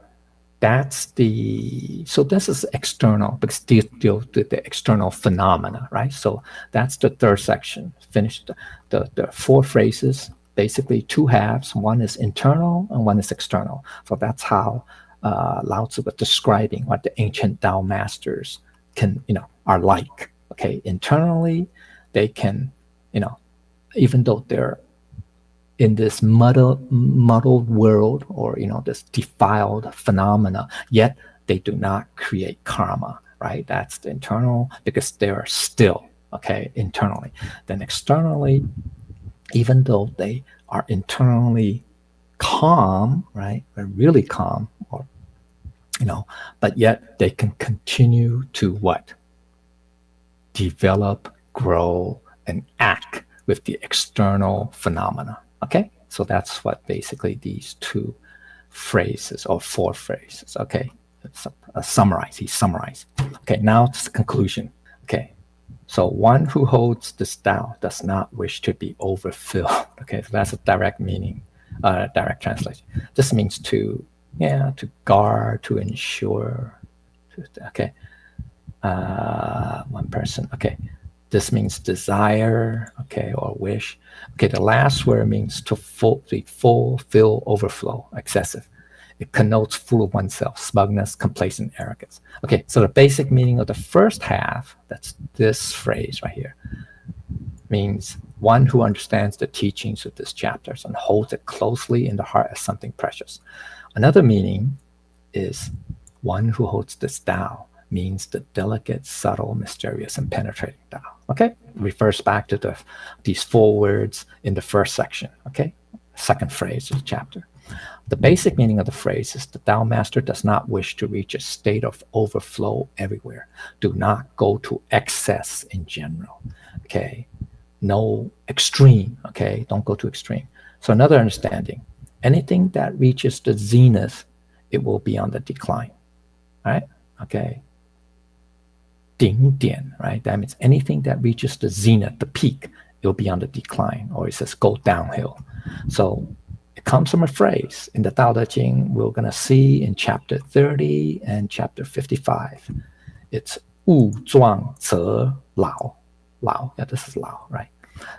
[SPEAKER 1] So this is external, because deals with the external phenomena, right? So that's the third section. Finished the four phrases, basically two halves. One is internal and one is external. So that's how Lao Tzu was describing what the ancient Tao masters are like. Okay, internally, they can, even though they're in this muddled world, or this defiled phenomena, yet they do not create karma, right? That's the internal, because they're still, okay, internally. Then externally, even though they are internally calm, right? They're really calm, or but yet they can continue to develop, grow, and act with the external phenomena. Okay, so that's what basically these two phrases, or four phrases. Okay, he summarized. Okay, now to the conclusion. Okay, so one who holds this Tao does not wish to be overfilled. Okay, so that's a direct meaning, direct translation. This means to guard, to ensure. Okay, one person. Okay. This means desire, okay, or wish. Okay, the last word means to fulfill, overflow, excessive. It connotes full of oneself, smugness, complacent, arrogance. Okay, so the basic meaning of the first half, that's this phrase right here, means one who understands the teachings of this chapter and holds it closely in the heart as something precious. Another meaning is one who holds this Tao, means the delicate, subtle, mysterious, and penetrating Tao. Okay, refers back to these four words in the first section. Okay, second phrase of the chapter. The basic meaning of the phrase is the Tao master does not wish to reach a state of overflow everywhere. Do not go to excess in general. Okay, no extreme. Okay, don't go to extreme. So another understanding anything that reaches the zenith, it will be on the decline, right? Okay. 顶点, right? That means anything that reaches the zenith, the peak, it will be on the decline, or it says go downhill. So it comes from a phrase in the Tao Te Ching we're going to see in chapter 30 and chapter 55. It's 物壮则老. Lao. Yeah, this is Lao, right?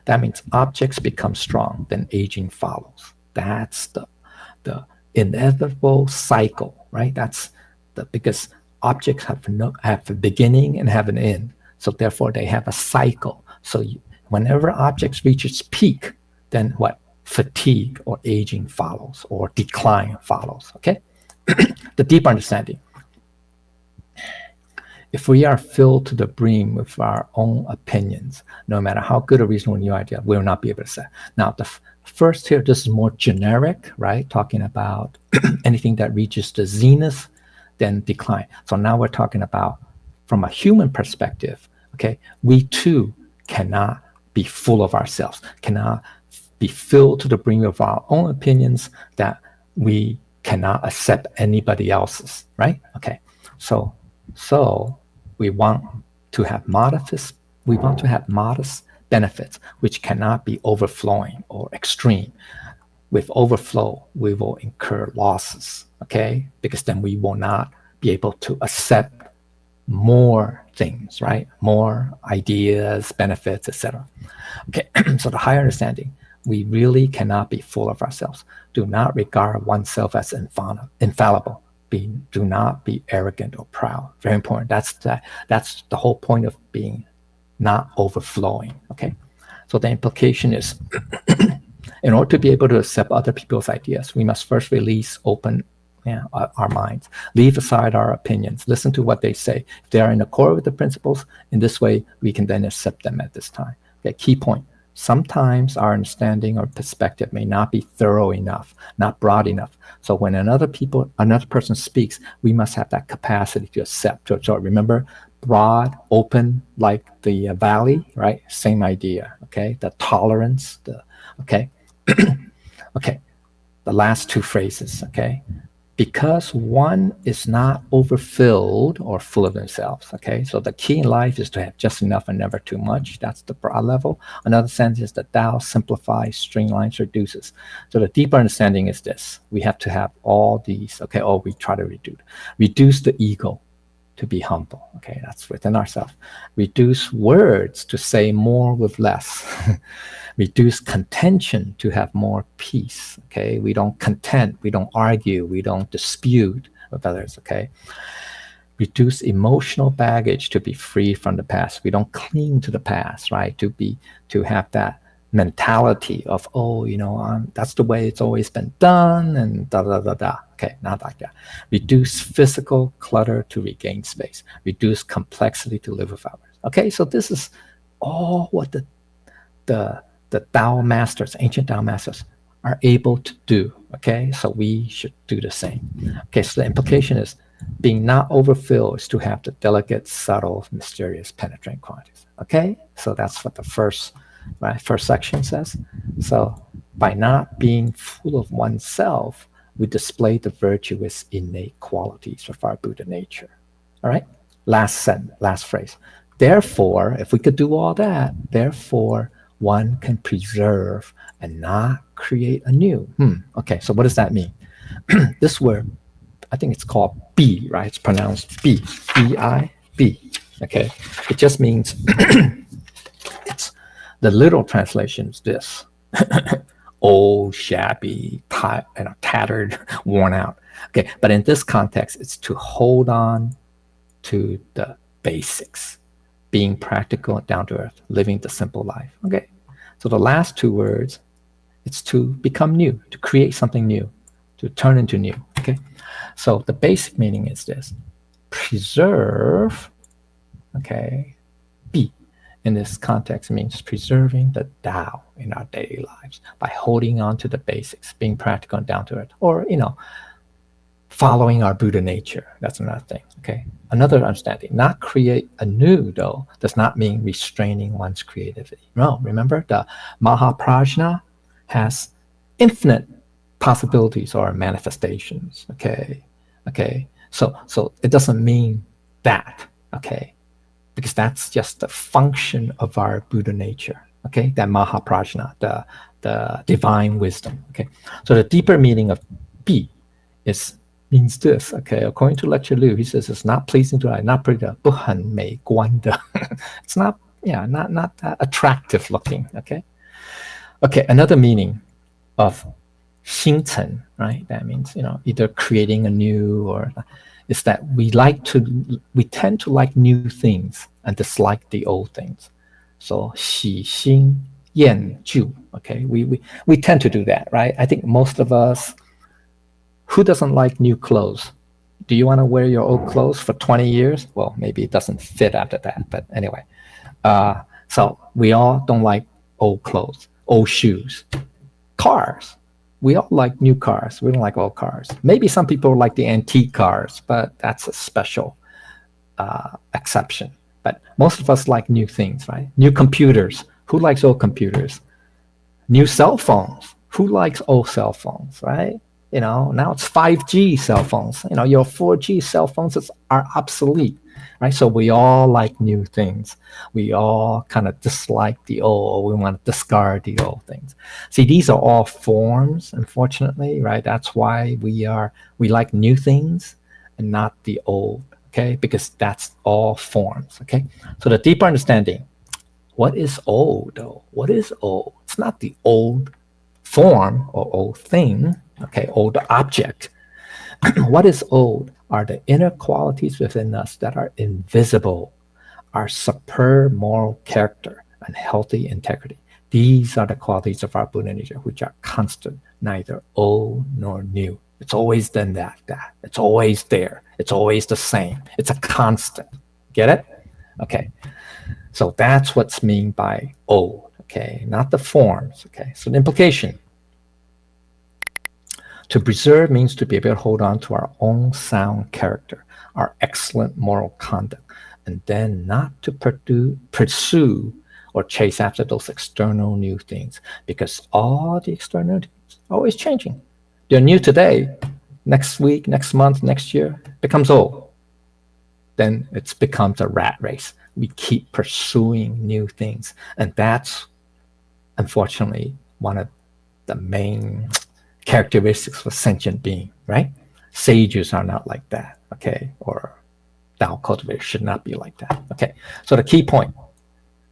[SPEAKER 1] That means objects become strong, then aging follows. That's the inevitable cycle, right? That's because objects have a beginning and have an end. So therefore they have a cycle. So whenever objects reach its peak, then what? Fatigue or aging follows, or decline follows, okay? The deep understanding. If we are filled to the brim with our own opinions, no matter how good a reasonable new idea, we will not be able to say. Now, the first here, this is more generic, right? Talking about anything that reaches the zenith, then decline. So now we're talking about from a human perspective, okay? We too cannot be full of ourselves, cannot be filled to the brim of our own opinions that we cannot accept anybody else's, right? Okay, so we want to have modest benefits which cannot be overflowing or extreme. With overflow, we will incur losses, okay? Because then we will not be able to accept more things, right? More ideas, benefits, etc. Okay, so the higher understanding, we really cannot be full of ourselves. Do not regard oneself as infallible. Do not be arrogant or proud. Very important. That's the whole point of being not overflowing. Okay, so the implication is, in order to be able to accept other people's ideas, we must first release our minds, leave aside our opinions, listen to what they say. If they are in accord with the principles, in this way we can then accept them at this time. Okay, key point. Sometimes our understanding or perspective may not be thorough enough, not broad enough. So when another person speaks, we must have that capacity to accept, to absorb. Remember, broad, open, like the valley, right? Same idea, okay? The tolerance, okay? Okay, the last two phrases, okay? Because one is not overfilled or full of themselves, okay? So the key in life is to have just enough and never too much. That's the broad level. Another sense is that Tao simplifies, streamlines, reduces. So the deeper understanding is this. We have to have all these, okay? Or we try to reduce the ego to be humble, okay? That's within ourselves. Reduce words to say more with less. Reduce contention to have more peace, okay? We don't contend, we don't argue, we don't dispute with others, okay? Reduce emotional baggage to be free from the past. We don't cling to the past, right? To have that mentality of, that's the way it's always been done, and da. Okay, not like that. Reduce physical clutter to regain space. Reduce complexity to live with others. Okay, so this is all what the Tao masters, ancient Tao masters, are able to do. Okay, so we should do the same. Okay, so the implication is being not overfilled is to have the delicate, subtle, mysterious, penetrating qualities. Okay, so that's what the first section says. So by not being full of oneself, we display the virtuous innate qualities of our Buddha nature. All right, last phrase. Therefore, if we could do all that, therefore one can preserve and not create anew. Okay, so what does that mean? This word, I think it's called B, right? It's pronounced B, B-I-B. Okay, it just means, it's the literal translation is this: old, shabby, tattered, worn out. Okay, but in this context, it's to hold on to the basics, being practical and down to earth, living the simple life. Okay, so the last two words, it's to become new, to create something new, to turn into new. Okay, so the basic meaning is this: preserve. Okay, B in this context means preserving the Tao in our daily lives by holding on to the basics, being practical and down to earth, or following our Buddha nature. That's another thing. Okay, another understanding. Not create anew, though, does not mean restraining one's creativity. No, remember the Mahaprajna has infinite possibilities or manifestations. Okay. So it doesn't mean that. Okay, because that's just the function of our Buddha nature. Okay, that Mahaprajna, the divine wisdom. Okay, so the deeper meaning of bi means this. Okay, according to Lecture Liu, he says it's not pleasing to eye, not pretty, 不很美观的. It's not, not that attractive looking. Okay, another meaning of 新陈, right? That means, either creating a new or is that we tend to like new things and dislike the old things. So 喜新厌旧. Okay, we tend to do that, right? I think most of us, who doesn't like new clothes? Do you want to wear your old clothes for 20 years? Well, maybe it doesn't fit after that, but anyway. So we all don't like old clothes, old shoes. Cars. We all like new cars. We don't like old cars. Maybe some people like the antique cars, but that's a special exception. But most of us like new things, right? New computers. Who likes old computers? New cell phones. Who likes old cell phones, right? Now it's 5G cell phones. Your 4G cell phones are obsolete, right? So we all like new things. We all kind of dislike the old. We want to discard the old things. See, these are all forms, unfortunately, right? That's why we like new things and not the old, okay? Because that's all forms, okay? So the deeper understanding, what is old, though? What is old? It's not the old form or old thing, okay, old object. What is old are the inner qualities within us that are invisible, our superb moral character and healthy integrity. These are the qualities of our Buddha nature, which are constant, neither old nor new. It's always done that. It's always there. It's always the same. It's a constant. Get it? Okay. So that's what's meant by old, okay, not the forms, okay. So the implication, to preserve means to be able to hold on to our own sound character, our excellent moral conduct, and then not to pursue or chase after those external new things, because all the external things are always changing. They're new today, next week, next month, next year, becomes old. Then it becomes a rat race. We keep pursuing new things. And that's, unfortunately, one of the main characteristics of a sentient being, right? Sages are not like that, okay? Or Tao cultivators should not be like that, okay? So the key point,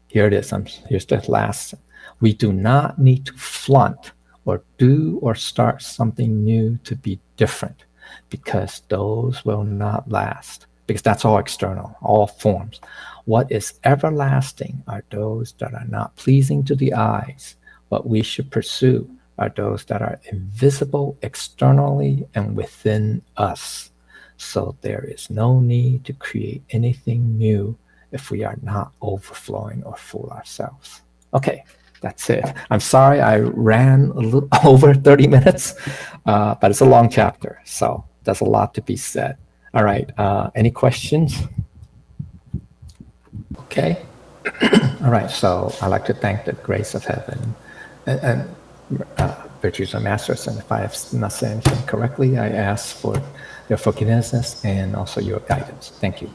[SPEAKER 1] here it is. Here's the last. We do not need to flaunt or do or start something new to be different, because those will not last, because that's all external, all forms. What is everlasting are those that are not pleasing to the eyes. What we should pursue are those that are invisible externally and within us. So there is no need to create anything new if we are not overflowing or fool ourselves. Okay, that's it. I'm sorry I ran a little over 30 minutes, but it's a long chapter, so there's a lot to be said. All right, any questions? Okay. All right, so I'd like to thank the grace of heaven and virtues of masters, and if I have not said anything correctly, I ask for your forgiveness and also your guidance. Thank you.